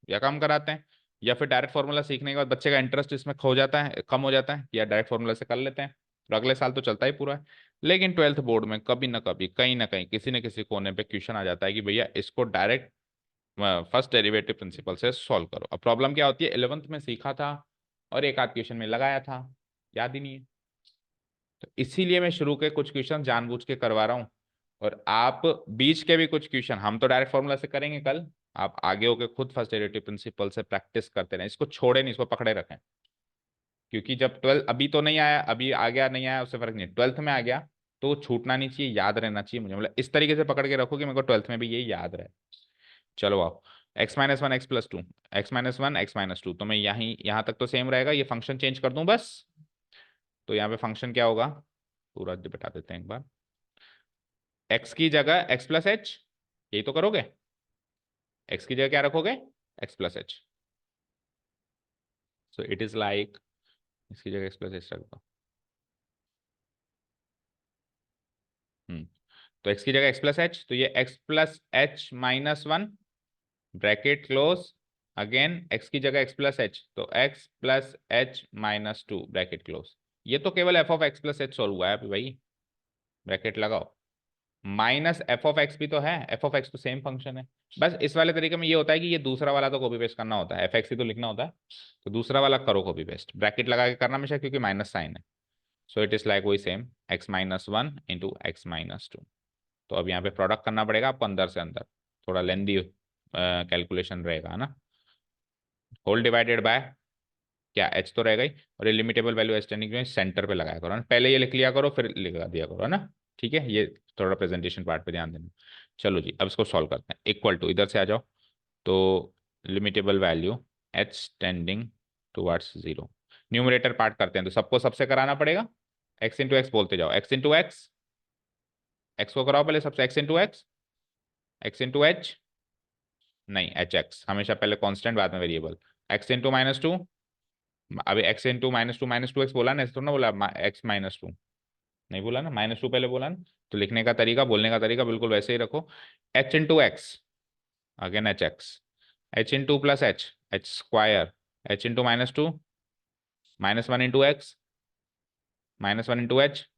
या कम कराते हैं, या फिर डायरेक्ट फॉर्मूला सीखने के बाद बच्चे का इंटरेस्ट इसमें खो जाता है, कम हो जाता है, या डायरेक्ट फॉर्मूला से कर लेते हैं, तो अगले साल तो चलता ही पूरा है। लेकिन 12th बोर्ड में कभी ना कभी कहीं ना कहीं किसी न किसी कोने पे क्वेश्चन आ जाता है कि भैया इसको डायरेक्ट फर्स्ट डेरिवेटिव प्रिंसिपल से सॉल्व करो। अब प्रॉब्लम क्या होती है, 11th में सीखा था और एक आध क्वेश्चन में लगाया था, याद ही नहीं है। तो इसीलिए मैं शुरू के कुछ क्वेश्चन जानबूझ के करवा रहा हूँ, और आप बीच के भी कुछ क्वेश्चन, हम तो डायरेक्ट फॉर्मूला से करेंगे कल, आप आगे होके खुद फर्स्ट डेरिवेटिव प्रिंसिपल से प्रैक्टिस करते रहें, इसको छोड़े नहीं, इसको पकड़े रखें। क्योंकि जब 12 अभी तो नहीं आया, अभी आ गया नहीं आया उससे फर्क नहीं, 12th में आ गया तो छूटना नहीं चाहिए, याद रहना चाहिए मुझे, मतलब इस तरीके से पकड़ के रखो कि मेरे को 12th में भी ये याद रहे। चलो आओ, x-1 x+2, x-1 x-2, तो मैं यहाँ तक तो सेम रहेगा, ये फंक्शन चेंज कर दूं बस। तो यहाँ पे फंक्शन क्या होगा, पूरा बता देते हैं एक बार। x की जगह x+h, यही तो करोगे, x की जगह क्या रखोगे, x+h। So it is like, इसकी जगह x+h रख दो। तो x की जगह x+h, तो ये x+h-1 bracket close, again x की जगह x+h, तो x+h-2 ब्रैकेट क्लोज। ये तो केवल f ऑफ x+h सॉल्व हुआ है अभी भाई, ब्रैकेट लगाओ। माइनस एफ ऑफ एक्स भी तो है, एफ ऑफ एक्स तो सेम फंक्शन है। बस इस वाले तरीके में ये होता है कि ये दूसरा वाला तो कॉपी पेस्ट करना होता है, एफ एक्स ही तो लिखना होता है, तो दूसरा वाला करो कॉपी पेस्ट, ब्रैकेट लगा के करना हमेशा, क्योंकि माइनस साइन है। सो इट इज लाइक वही सेम, x-1 इंटू x-2। तो अब यहाँ पे प्रोडक्ट करना पड़ेगा आपको अंदर से अंदर, थोड़ा लेंदी कैलकुलेशन रहेगा ना। होल डिवाइडेड बाय क्या, एच तो रहेगा ही, और ये लिमिटेबल वैल्यू एच टेंडिंग में सेंटर पे लगाया करो ना, पहले ये लिख लिया करो फिर लिखा दिया करो, है ना। ठीक है, ये थोड़ा प्रेजेंटेशन पार्ट पे ध्यान देना। चलो जी, अब इसको सॉल्व करते हैं। इक्वल टू, इधर से आ जाओ, तो limitable value H tending towards zero, numerator part करते हैं, तो सबको सबसे कराना पड़ेगा, एक्स इंटू एक्स बोलते जाओ, एक्स इंटू एक्स, एक्स को कराओ पहले सबसे, x into x, x into H, नहीं एच एक्स हमेशा पहले कांस्टेंट बाद में वेरिएबल, एक्स इंटू -2, अभी एक्स इंटू -2 एक्स बोला ना, ऐसे थोड़ा ना बोला x-2, नहीं बोला ना, -2 पहले बोला ना। तो लिखने का तरीका, बोलने का तरीका बिल्कुल वैसे ही रखो, h into x, again H x, h into plus H square, h into -2, -1 into x, -1 into H,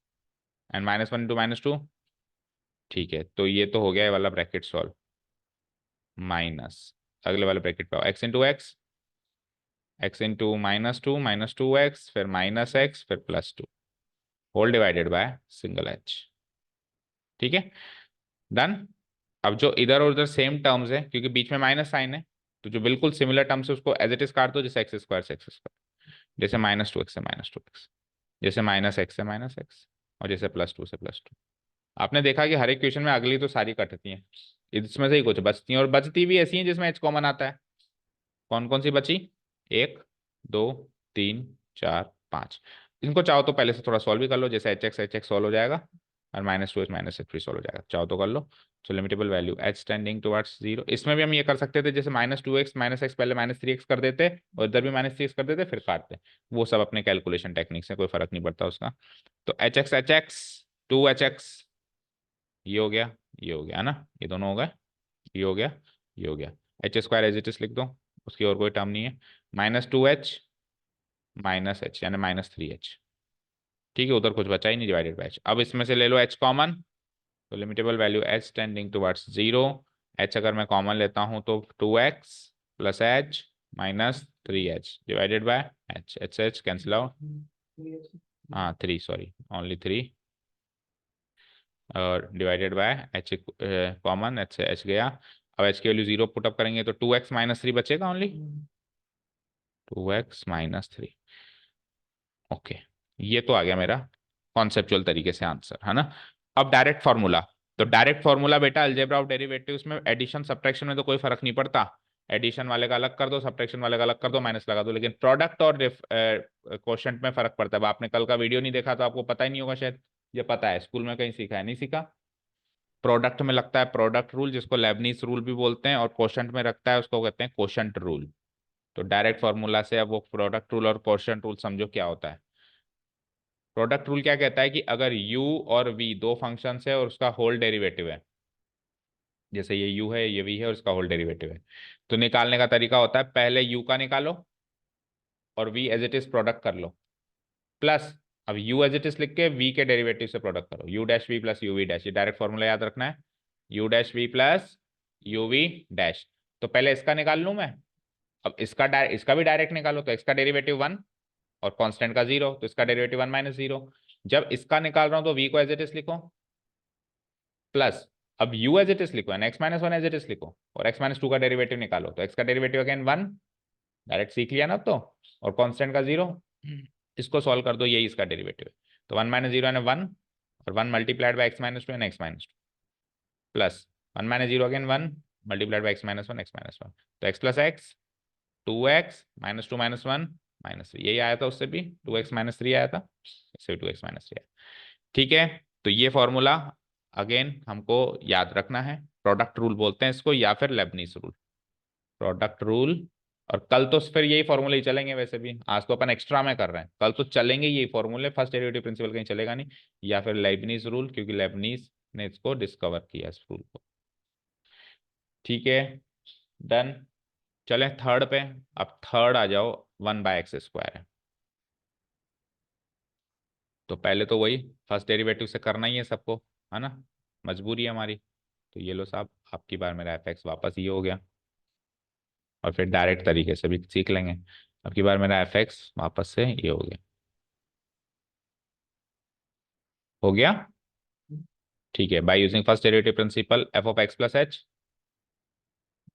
and -1 into -2। ठीक है, तो ये तो हो गया ये वाला ब्रैकेट सॉल्व, माइनस अगले वाले ब्रैकेट पे आओ, x into x, x into -2 X, फिर -x, फिर +2, whole divided by single H. ठीक है, डन। अब जो इधर और उधर सेम टर्म्स है, क्योंकि बीच में माइनस साइन है, तो जो बिल्कुल सिमिलर टर्म्स है उसको एज इट इज काट दो, जैसे x² से x², जैसे -2x से -2x, जैसे -x से -x, और जैसे +2 से +2। आपने देखा कि हर एक क्वेश्चन में अगली तो सारी कटती हैं, इसमें से ही कुछ बचती हैं, और बचती भी ऐसी हैं जिसमें h कॉमन आता है। कौन कौन सी बची, 1 2 3 4 5, इनको चाहो तो पहले से थोड़ा सॉल्व भी कर लो, जैसे एच एक्स सॉल्व हो जाएगा, और -2 -x सॉल्व हो जाएगा, चाहो तो कर लो। तो limitable value H tending towards zero, इसमें भी हम ये कर सकते थे, जैसे -2x -x पहले -3x कर देते, और इधर भी -3x कर देते फिर काटते, वो सब अपने कैलकुलेशन टेक्निक से, कोई फर्क नहीं पड़ता उसका। तो एच एक्स 2h, ये हो गया, ये हो गया है ना, ये दोनों हो गए, ये हो गया, ये हो गया, h² एज इट इज लिख दो, उसकी और कोई टर्म नहीं है, -2h -h यानी -3h। ठीक है, उधर कुछ बचा ही नहीं, डिवाइडेड बाय h। अब इसमें से ले लो h कॉमन, तो limitable value h tending towards zero, h अगर मैं कॉमन लेता हूं तो 2x + h -3h divided by h cancel out, हाँ 3, सॉरी ओनली 3, और divided by h common, h से h गया। अब h की वैल्यू 0 पुटअप करेंगे तो 2x -3 बचेगा ओनली, 2x -3। ओके, ये तो आ गया मेरा कॉन्सेप्चुअल तरीके से आंसर, है ना। अब डायरेक्ट फार्मूला, तो डायरेक्ट फार्मूला बेटा अलजेब्रा ऑफ डेरिवेटिव्स में एडिशन सब्ट्रैक्शन में तो कोई फर्क नहीं पड़ता, एडिशन वाले का अलग कर दो, सब्ट्रैक्शन वाले का अलग कर दो, माइनस लगा दो, लेकिन प्रोडक्ट और क्वोशंट में फर्क पड़ता है। अब आपने कल का वीडियो नहीं देखा तो आपको पता ही नहीं होगा शायद, ये पता है, स्कूल में कहीं सीखा है, नहीं सीखा। प्रोडक्ट में लगता है प्रोडक्ट रूल, जिसको लेबनीज रूल भी बोलते हैं, और क्वोशंट में रखता है उसको कहते हैं क्वोशंट रूल। तो डायरेक्ट फार्मूला से अब वो प्रोडक्ट रूल और क्वोशंट रूल समझो क्या होता है। प्रोडक्ट रूल क्या कहता है कि अगर u और v दो फंक्शन है और उसका होल डेरिवेटिव है, जैसे ये u है ये v है और इसका होल डेरिवेटिव है, तो निकालने का तरीका होता है, पहले u का निकालो और v as it is product कर लो, प्लस अब u एज इट इज लिख के v के डेरिवेटिव से प्रोडक्ट करो, u dash v plus uv dash, ये डायरेक्ट फॉर्मूला याद रखना है, u dash v plus uv dash. तो पहले इसका निकाल लूं मैं, अब इसका भी डायरेक्ट निकालो, तो x का डेरिवेटिव 1 और कांस्टेंट का 0, तो इसका डेरिवेटिव 1 माइनस 0। जब इसका निकाल रहा हूं तो v को एज इट इज लिखो प्लस, अब u एज इट इज लिखो एंड x माइनस 1 एज इट इज लिखो, और x माइनस 2 का डेरिवेटिव निकालो, तो x का डेरिवेटिव अगेन 1, डायरेक्ट सीख लिया ना तो, और कांस्टेंट का 0, इसको सॉल्व कर दो, यही इसका डेरिवेटिव है। तो 1 माइनस 0 यानी 1, और 1 multiplied by x minus 2 and x minus 2 plus 1 minus 0 again 1 multiplied by x minus 1 x minus 1, तो x plus x 2x minus 2 minus 1 minus 3, यही आया था उससे भी, 2x माइनस 3 आया था, इससे भी 2x माइनस 3 आया। ठीक है, तो ये फॉर्मूला अगेन हमको याद रखना है, प्रोडक्ट रूल बोलते हैं इसको, या फिर लेबनीज रूल, प्रोडक्ट रूल। और कल तो फिर यही फॉर्मूले ही चलेंगे, वैसे भी आज तो अपन एक्स्ट्रा में कर रहे हैं, कल तो चलेंगे यही फॉर्मूले, फर्स्ट डेरिवेटिव प्रिंसिपल कहीं चलेगा नहीं, या फिर लेबनीज रूल, क्योंकि लेबनीज ने इसको डिस्कवर किया इस रूल को। ठीक है, डन। चले थर्ड पे, अब थर्ड आ जाओ, 1/x² है, तो पहले तो वही फर्स्ट डेरिवेटिव से करना ही है सबको, है ना, मजबूरी है हमारी। तो ये लो साहब, आपकी बार मेरा fx वापस ये हो गया, और फिर डायरेक्ट तरीके से भी सीख लेंगे, अब की बार मेरा fx वापस से ये हो गया, हो गया। ठीक है, by using first derivative principle f of x plus h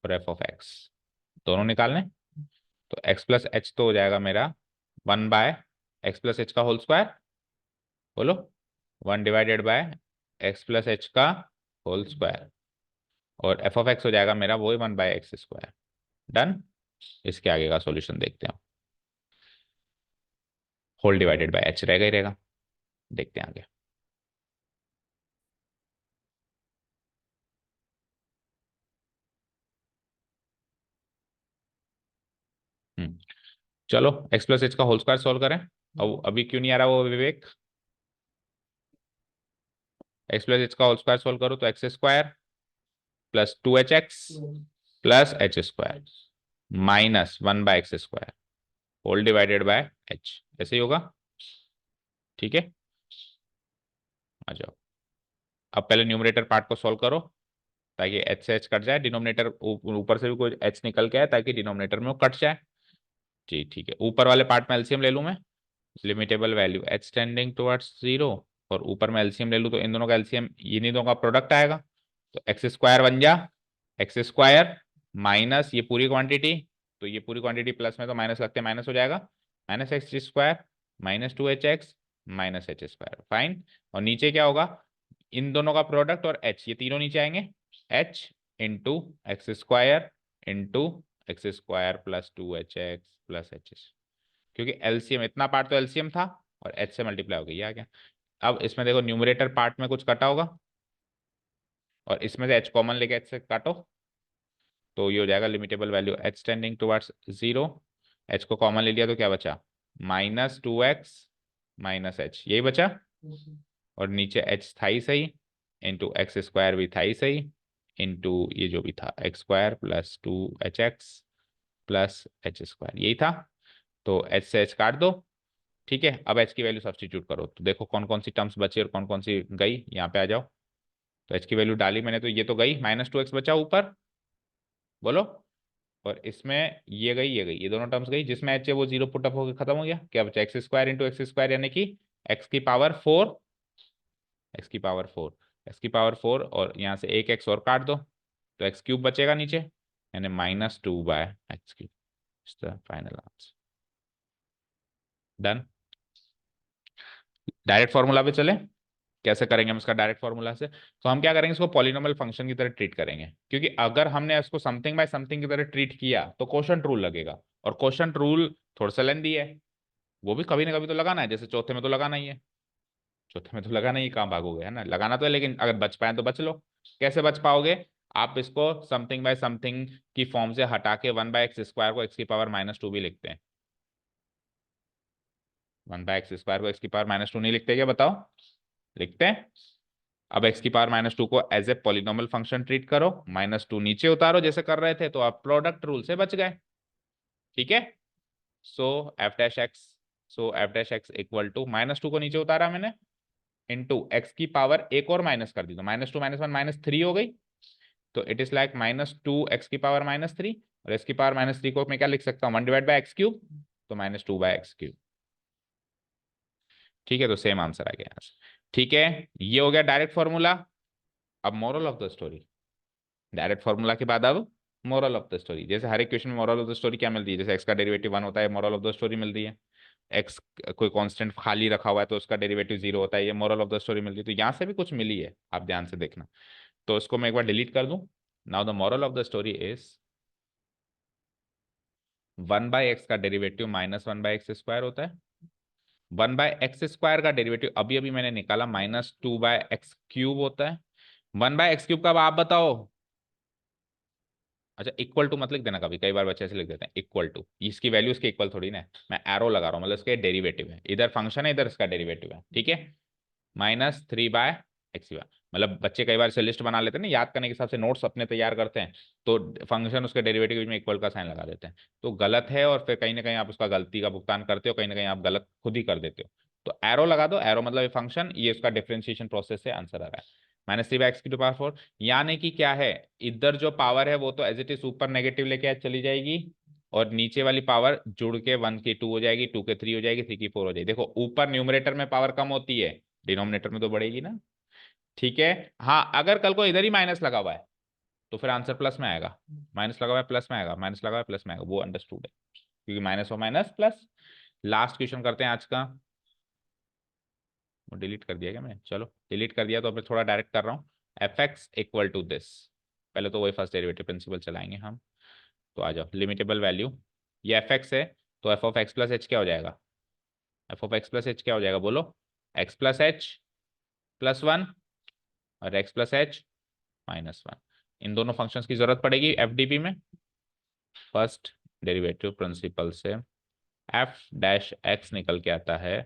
और f ऑफ x दोनों निकालने, तो x प्लस एच तो हो जाएगा मेरा 1/x प्लस एच का होल स्क्वायर, बोलो 1/x प्लस एच का होल स्क्वायर, और f ऑफ x हो जाएगा मेरा वही 1/x²। डन। इसके आगे का सॉल्यूशन देखते हैं, होल डिवाइडेड बाय h रहेगा ही रहेगा, देखते हैं आगे। हम्म, चलो x प्लस एच का होल स्क्वायर सोल्व करें। अब अभी क्यों नहीं आ रहा वो विवेक, x प्लस एच का होल स्क्वायर सोल्व करो तो x² plus 2hx plus h² minus 1/x² whole divided by h, ऐसे ही होगा। ठीक है, आ जाओ, अब पहले न्यूमरेटर पार्ट को सोल्व करो, ताकि h से h कट जाए, डिनोमिनेटर ऊपर से भी कोई h निकल के आए, ताकि डिनोमिनेटर में वो कट जाए। जी ठीक है, ऊपर वाले पार्ट में एलसीएम ले लूं मैं, limitable value h tending towards 0, और ऊपर में एलसीएम ले लूं तो इन दोनों का एलसीएम इन्हीं दोनों का प्रोडक्ट आएगा, तो x² बन जा x² माइनस ये पूरी क्वांटिटी, तो ये पूरी क्वांटिटी प्लस में तो माइनस लगते माइनस हो जाएगा, minus x² minus 2hx minus h², fine. और नीचे क्या होगा, इन दोनों का प्रोडक्ट और h, ये तीनों नीचे आएंगे, h into x² into x² plus 2hx plus h, क्योंकि एलसीएम इतना पार्ट तो एलसीएम था और h से मल्टीप्लाई हो गई, आ गया। अब इसमें देखो न्यूमरेटर पार्ट में कुछ कटा होगा, और इसमें से h कॉमन लेके h से काटो, तो ये हो जाएगा limitable value h tending towards 0, h को कॉमन ले लिया तो क्या बचा, -2x माइनस h, यही बचा, और नीचे h था ही सही, इंटू x² भी था ही सही, इंटू ये जो भी था x² plus 2hx plus h², यही था। तो h से h काट दो। ठीक है, अब h की वैल्यू सब्स्टिट्यूट करो, तो देखो कौन कौन सी टर्म्स बची और कौन कौन सी गई, यहाँ पे आ जाओ। तो h की वैल्यू डाली मैंने, तो ये तो गई, -2x बचा ऊपर, बोलो, और इसमें ये गई ये गई, ये दोनों टर्म्स गई, जिसमें h है वो 0 पुट अप होकर खत्म हो गया, क्या बचा x² इंटू x², यानी कि x⁴, x⁴, और यहाँ से एक x और काट दो, तो x³ बचेगा नीचे, यानी -2/x³, final answer. Done. Direct formula पे चले, कैसे करेंगे हम इसका डायरेक्ट फॉर्मूला से, तो हम क्या करेंगे, इसको पॉलिनोमियल फंक्शन की तरह ट्रीट करेंगे, क्योंकि अगर हमने इसको समथिंग बाय समथिंग की तरह ट्रीट किया तो क्वोशंट रूल लगेगा, और क्वोशंट रूल थोड़ा सा लेंदी है, वो भी कभी ना कभी तो लगाना है, जैसे चौथे में तो लगाना ही है, चौथे में तो लगाना ही, कहाँ भागोगे, है ना, लगाना तो है, लेकिन अगर बच पाए तो बच लो। कैसे बच पाओगे, आप इसको समथिंग बाय समथिंग की फॉर्म से हटा के 1/x² को x⁻² भी लिखते हैं, 1/x² को x⁻² नहीं लिखते क्या, बताओ, लिखते हैं। अब x⁻² को as a polynomial function treat करो, -2 नीचे उतारो जैसे कर रहे थे, तो आप प्रोडक्ट रूल से बच गए। ठीक है, so f dash x so f dash x equal to -2 को नीचे उतारा मैंने, इंटू एक्स की पावर एक और माइनस कर दी, तो -2 - 1 -3 हो गई। तो इट इज लाइक -2 एक्स की पावर -3, और एक्स की पावर -3 को मैं क्या लिख सकता हूँ, 1/x³, तो -2/x³। ठीक है, तो सेम आंसर आ गया यहाँ से। ठीक है, ये हो गया डायरेक्ट फॉर्मूला। अब moral of the story, direct formula के बाद अब मोरल ऑफ द स्टोरी। जैसे हर एक क्वेश्चन में मोरल ऑफ द स्टोरी क्या मिलती है, जैसे एक्स का डेरिवेटिव 1 होता है, मोरल ऑफ द स्टोरी मिलती है। एक्स कोई कांस्टेंट खाली रखा हुआ है तो उसका डेरिवेटिव 0 होता है, ये मोरल ऑफ द स्टोरी मिलती है। तो यहाँ से भी कुछ मिली है, आप ध्यान से देखना। तो इसको मैं एक बार डिलीट कर दूं। Now the moral of the story is 1/x का डेरिवेटिव -1/x² होता है। 1/x² का डेरिवेटिव अभी अभी मैंने निकाला, -2/x³ होता है। 1/x³ का अब आप बताओ। अच्छा, इक्वल टू मत लिख देना कभी, कई बार बच्चे ऐसे लिख देते हैं इक्वल टू, इसकी वैल्यू इसके इक्वल थोड़ी ना है। मैं एरो लगा रहा हूँ, मतलब इसके डेरिवेटिव है, इधर फंक्शन है इधर इसका डेरिवेटिव है। ठीक है, -3/x², मतलब बच्चे कई बार से लिस्ट बना लेते हैं ना, याद करने के हिसाब से नोट्स अपने तैयार करते हैं, तो फंक्शन उसके डेरिवेटिव के बीच में इक्वल का साइन लगा देते हैं, तो गलत है। और फिर कहीं ना कहीं आप उसका गलती का भुगतान करते हो, कहीं ना कहीं आप गलत खुद ही कर देते हो। तो एरो लगा दो, एरो मतलब ये फंक्शन, ये उसका डिफरेंशिएशन प्रोसेस से आंसर आ रहा है। -3/x⁴, यानी कि क्या है, इधर जो पावर है वो तो एज इट इज ऊपर नेगेटिव लेके चली जाएगी, और नीचे वाली पावर जुड़ के 1 की 2 हो जाएगी, 2 के 3 हो जाएगी, 3 की 4 हो जाएगी। देखो ऊपर न्यूमरेटर में पावर कम होती है, डिनोमिनेटर में तो बढ़ेगी ना। ठीक है, हाँ अगर कल को इधर ही माइनस लगा हुआ है तो फिर आंसर प्लस में आएगा। माइनस लगा हुआ है प्लस में आएगा, माइनस लगा हुआ है प्लस में आएगा, वो अंडरस्टूड है, क्योंकि माइनस और माइनस प्लस। लास्ट क्वेश्चन करते हैं आज का। वो डिलीट कर दिया क्या मैंने, चलो डिलीट कर दिया तो फिर थोड़ा डायरेक्ट कर रहा हूँ। F x equal to this, पहले तो वही फर्स्ट डेरिवेटिव प्रिंसिपल चलाएंगे हम। तो आ जाओ, लिमिटेबल वैल्यू, ये एफ एक्स है, तो f of x plus H क्या हो जाएगा, F of x plus H क्या हो जाएगा बोलो, एक्स प्लस एच प्लस 1, और एक्स प्लस एच -1। इन दोनों फंक्शंस की जरूरत पड़ेगी एफडीपी में। फर्स्ट डेरिवेटिव प्रिंसिपल से एफ डैश एक्स निकल के आता है,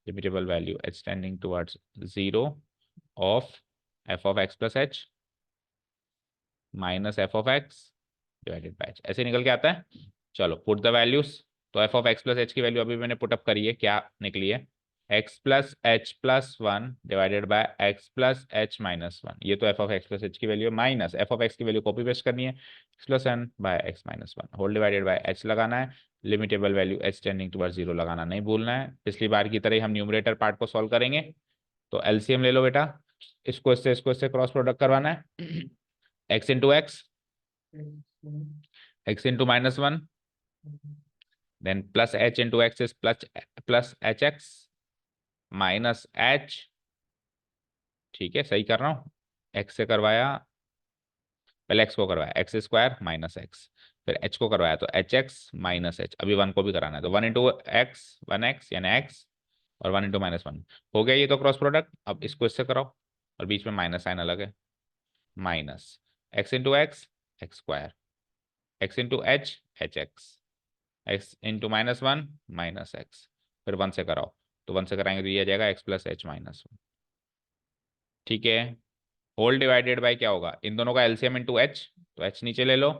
limitable value H tending towards 0 of F of x plus h minus F of x divided by h, ऐसे निकल के आता है। चलो पुट द वैल्यूज। तो f of x plus h की वैल्यू अभी मैंने पुटअप करी है, क्या निकली है, x plus H plus 1 divided by x plus H -1। ये तो f of x plus h की वैल्यू है, माइनस एफ ऑफ एक्स की वैल्यू कॉपी पेस्ट करनी है, x plus n by x -1 whole divided by h लगाना है, limitable value H tending towards 0 लगाना नहीं भूलना है। पिछली बार की तरह ही हम न्यूमरेटर पार्ट को सॉल्व करेंगे। तो एलसीएम ले लो बेटा, इसको इससे क्रॉस प्रोडक्ट करवाना है, x into x, x into -1, then plus h into x is plus h x minus h. ठीक है, सही कर रहा हूँ, एक्स से करवाया, पहले एक्स को करवाया x² माइनस एक्स, फिर एच को करवाया तो एच एक्स माइनस एच, अभी 1 को भी कराना है, तो 1 इंटू एक्स 1x यानी एक्स, और 1 इंटू -1 हो गया, ये तो क्रॉस प्रोडक्ट। अब इसको इससे कराओ, और बीच में माइनस साइन अलग है, minus x into x x², x into H H x, x into -1 minus x, फिर 1 से कराओ, तो 1 से कराएंगे तो ये आ जाएगा एक्स प्लस एच -1। ठीक है, होल डिवाइडेड बाय क्या होगा, इन दोनों का एलसीएम इंटू एच, तो एच नीचे ले लो,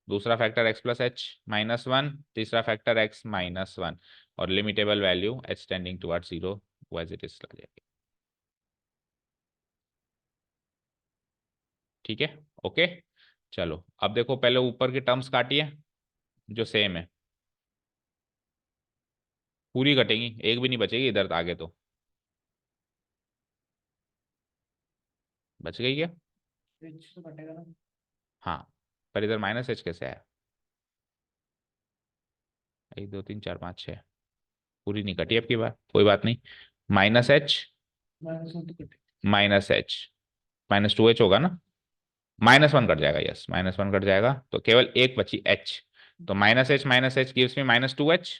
दूसरा फैक्टर एक्स प्लस एच -1, तीसरा फैक्टर एक्स -1, और limitable value H tending towards 0 as it is आ जाएगी। ठीक है, ओके। चलो अब देखो, पहले ऊपर की टर्म्स काटिए जो सेम है, पूरी कटेंगी, एक भी नहीं बचेगी इधर आगे, तो बच गई क्या, तो कटेगा ना। हाँ, पर इधर माइनस एच कैसे आया, 1 2 3 4 5 6, पूरी नहीं कटी अब की बार, कोई बात नहीं, -h -1 तो कटेगा। -h -2h होगा ना, -1 कट जाएगा, यस -1 कट जाएगा, तो केवल एक बची h, तो -h गिव्स मी -2h,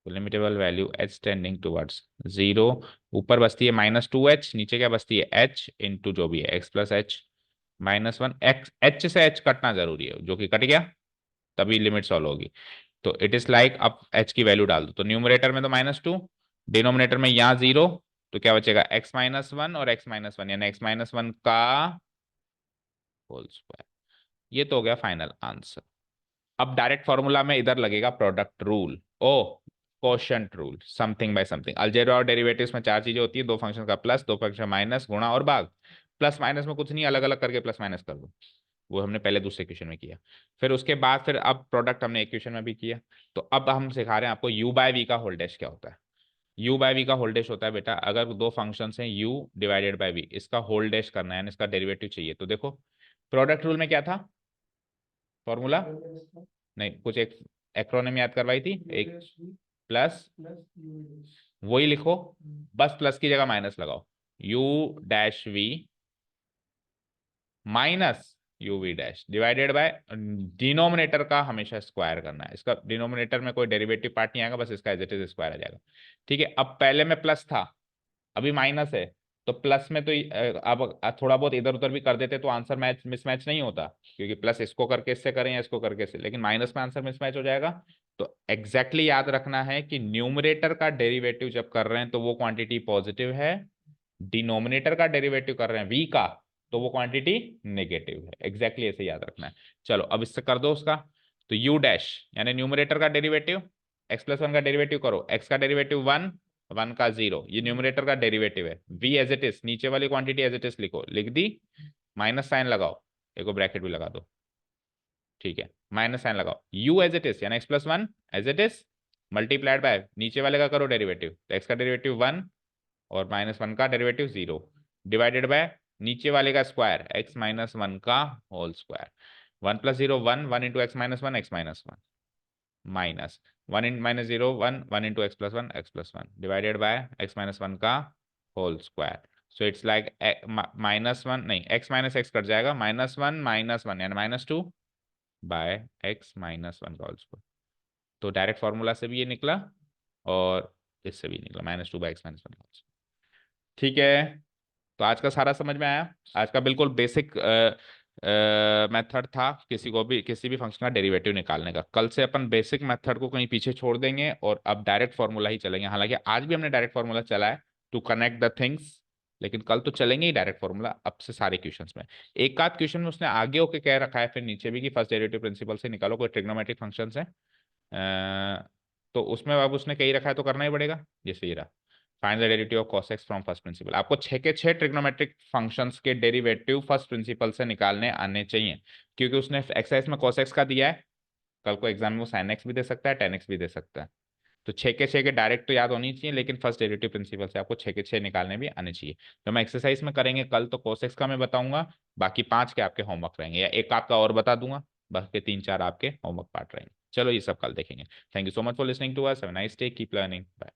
तो limitable value h tending towards 0, ऊपर बचती है -2h, नीचे क्या बचती है h इंटू जो भी है x plus H -1, x h से h कटना जरूरी है, जो कि कट गया, तभी लिमिट सॉल्व होगी। तो इट इज लाइक अब h की वैल्यू डाल दो, तो न्यूमरेटर में तो -2, डिनोमिनेटर में यहाँ 0, तो क्या बचेगा x -1 और x -1 यानी x -1 का होल स्क्वायर। ये तो हो गया फाइनल आंसर। अब डायरेक्ट फॉर्मूला में इधर लगेगा product rule. Oh quotient rule, something by something. Algebra और डेरिवेटिव्स में चार चीजें होती है, दो फंक्शन का प्लस, दो फंक्शन माइनस, गुणा और भाग। प्लस माइनस में कुछ नहीं, अलग अलग करके प्लस माइनस कर दो, वो हमने पहले दूसरे क्वेश्चन में किया। फिर उसके बाद फिर अब प्रोडक्ट हमने एक क्वेश्चन में भी किया। तो अब हम सिखा रहे हैं आपको यू बाय वी का होल डैश क्या होता है। यू बाय वी का होल डैश होता है बेटा, अगर दो फंक्शन हैं यू डिवाइडेड बाय वी, इसका होल डैश करना है यानी इसका डेरिवेटिव चाहिए। तो देखो प्रोडक्ट रूल में क्या था फॉर्मूला, नहीं कुछ एक एक्रोनिम याद करवाई थी, एक प्लस, वही लिखो, बस प्लस की जगह माइनस लगाओ, u dash v minus u v dash divided by, denominator का हमेशा स्क्वायर करना है, इसका डिनोमिनेटर में कोई डेरिवेटिव पार्ट नहीं आएगा, बस इसका एज इट इज स्क्वायर आ जाएगा। ठीक है, अब पहले में प्लस था, अभी माइनस है, तो प्लस में तो अब थोड़ा बहुत इधर उधर भी कर देते तो आंसर मैच मिसमैच नहीं होता, क्योंकि प्लस इसको करके इससे करें या इसको करके इससे, लेकिन माइनस में आंसर मिसमैच हो जाएगा। तो एग्जैक्टली याद रखना है कि न्यूमरेटर का डेरिवेटिव जब कर रहे हैं तो वो क्वांटिटी पॉजिटिव है, डिनोमिनेटर का डेरिवेटिव कर रहे हैं वी का तो वो क्वांटिटी नेगेटिव है। एग्जैक्टली ऐसे याद रखना है। चलो अब इससे कर दो उसका, तो यू डैश यानी न्यूमरेटर का डेरिवेटिव, एक्स प्लस वन का डेरिवेटिव करो, एक्स का डेरिवेटिव वन, वन का जीरो, ये न्यूमरेटर का डेरिवेटिव है, वी एज इट इज, नीचे वाली क्वांटिटी एज इट इज लिखो, लिख दी, माइनस साइन लगाओ, एक ब्रैकेट भी लगा दो, ठीक है, माइनस साइन लगाओ, यू एज इट इज यानी x plus one as it is multiplied by नीचे वाले का करो डेरिवेटिव, तो एक्स का डेरिवेटिव वन और माइनस वन का डेरिवेटिव जीरो, डिवाइडेड बाय नीचे वाले का स्क्वायर एक्स माइनस वन का whole square, one plus zero one, one into x minus one minus one in minus zero one, one into x plus one divided bye x minus one का whole square. So it's like minus one, नहीं x minus x कट जाएगा, minus one यानी minus two by x minus one का whole square. तो direct formula से भी ये निकला और इससे भी निकला, minus two by x minus one का होल स्क्वायर। ठीक है, तो आज का सारा समझ में आया। आज का बिल्कुल बेसिक मेथड था किसी को भी किसी भी फंक्शन का डेरिवेटिव निकालने का। कल से अपन बेसिक मेथड को कहीं पीछे छोड़ देंगे और अब डायरेक्ट फॉर्मूला ही चलेंगे। हालांकि आज भी हमने डायरेक्ट फॉर्मूला चला है टू कनेक्ट द थिंग्स, लेकिन कल तो चलेंगे ही डायरेक्ट फॉर्मूला अब से सारे क्वेश्चंस में। एक आध क्वेश्चन में उसने आगे होके कह रखा है फिर नीचे भी कि फर्स्ट डेरिवेटिव प्रिंसिपल से निकालो, कोई ट्रिग्नोमेट्रिक फंक्शन है तो उसमें अब उसने कही रखा है तो करना ही पड़ेगा। जैसे ये रहा, find the derivative of cos x from first principle, आपको छह के छह ट्रिग्नोमेट्रिक फंक्शंस के डेरिवेटिव फर्स्ट प्रिंसिपल से निकालने आने चाहिए, क्योंकि उसने एक्सरसाइज में cos x का दिया है, कल को एग्जाम में वो sin x भी दे सकता है, tan x भी दे सकता है। तो छह के डायरेक्ट तो याद होनी चाहिए, लेकिन फर्स्ट डेरिवेटिव प्रिंसिपल से आपको छह के छह निकालने भी आने चाहिए। तो मैं एक्सरसाइज में करेंगे कल तो cos x का मैं बताऊंगा, बाकी पांच के आपके होमवर्क रहेंगे, या एक आपका और बता दूंगा, बाकी तीन चार आपके होमवर्क पार्ट रहेंगे। चलो ये सब कल देखेंगे। Thank you so much for listening to us, have a nice day, keep learning, bye.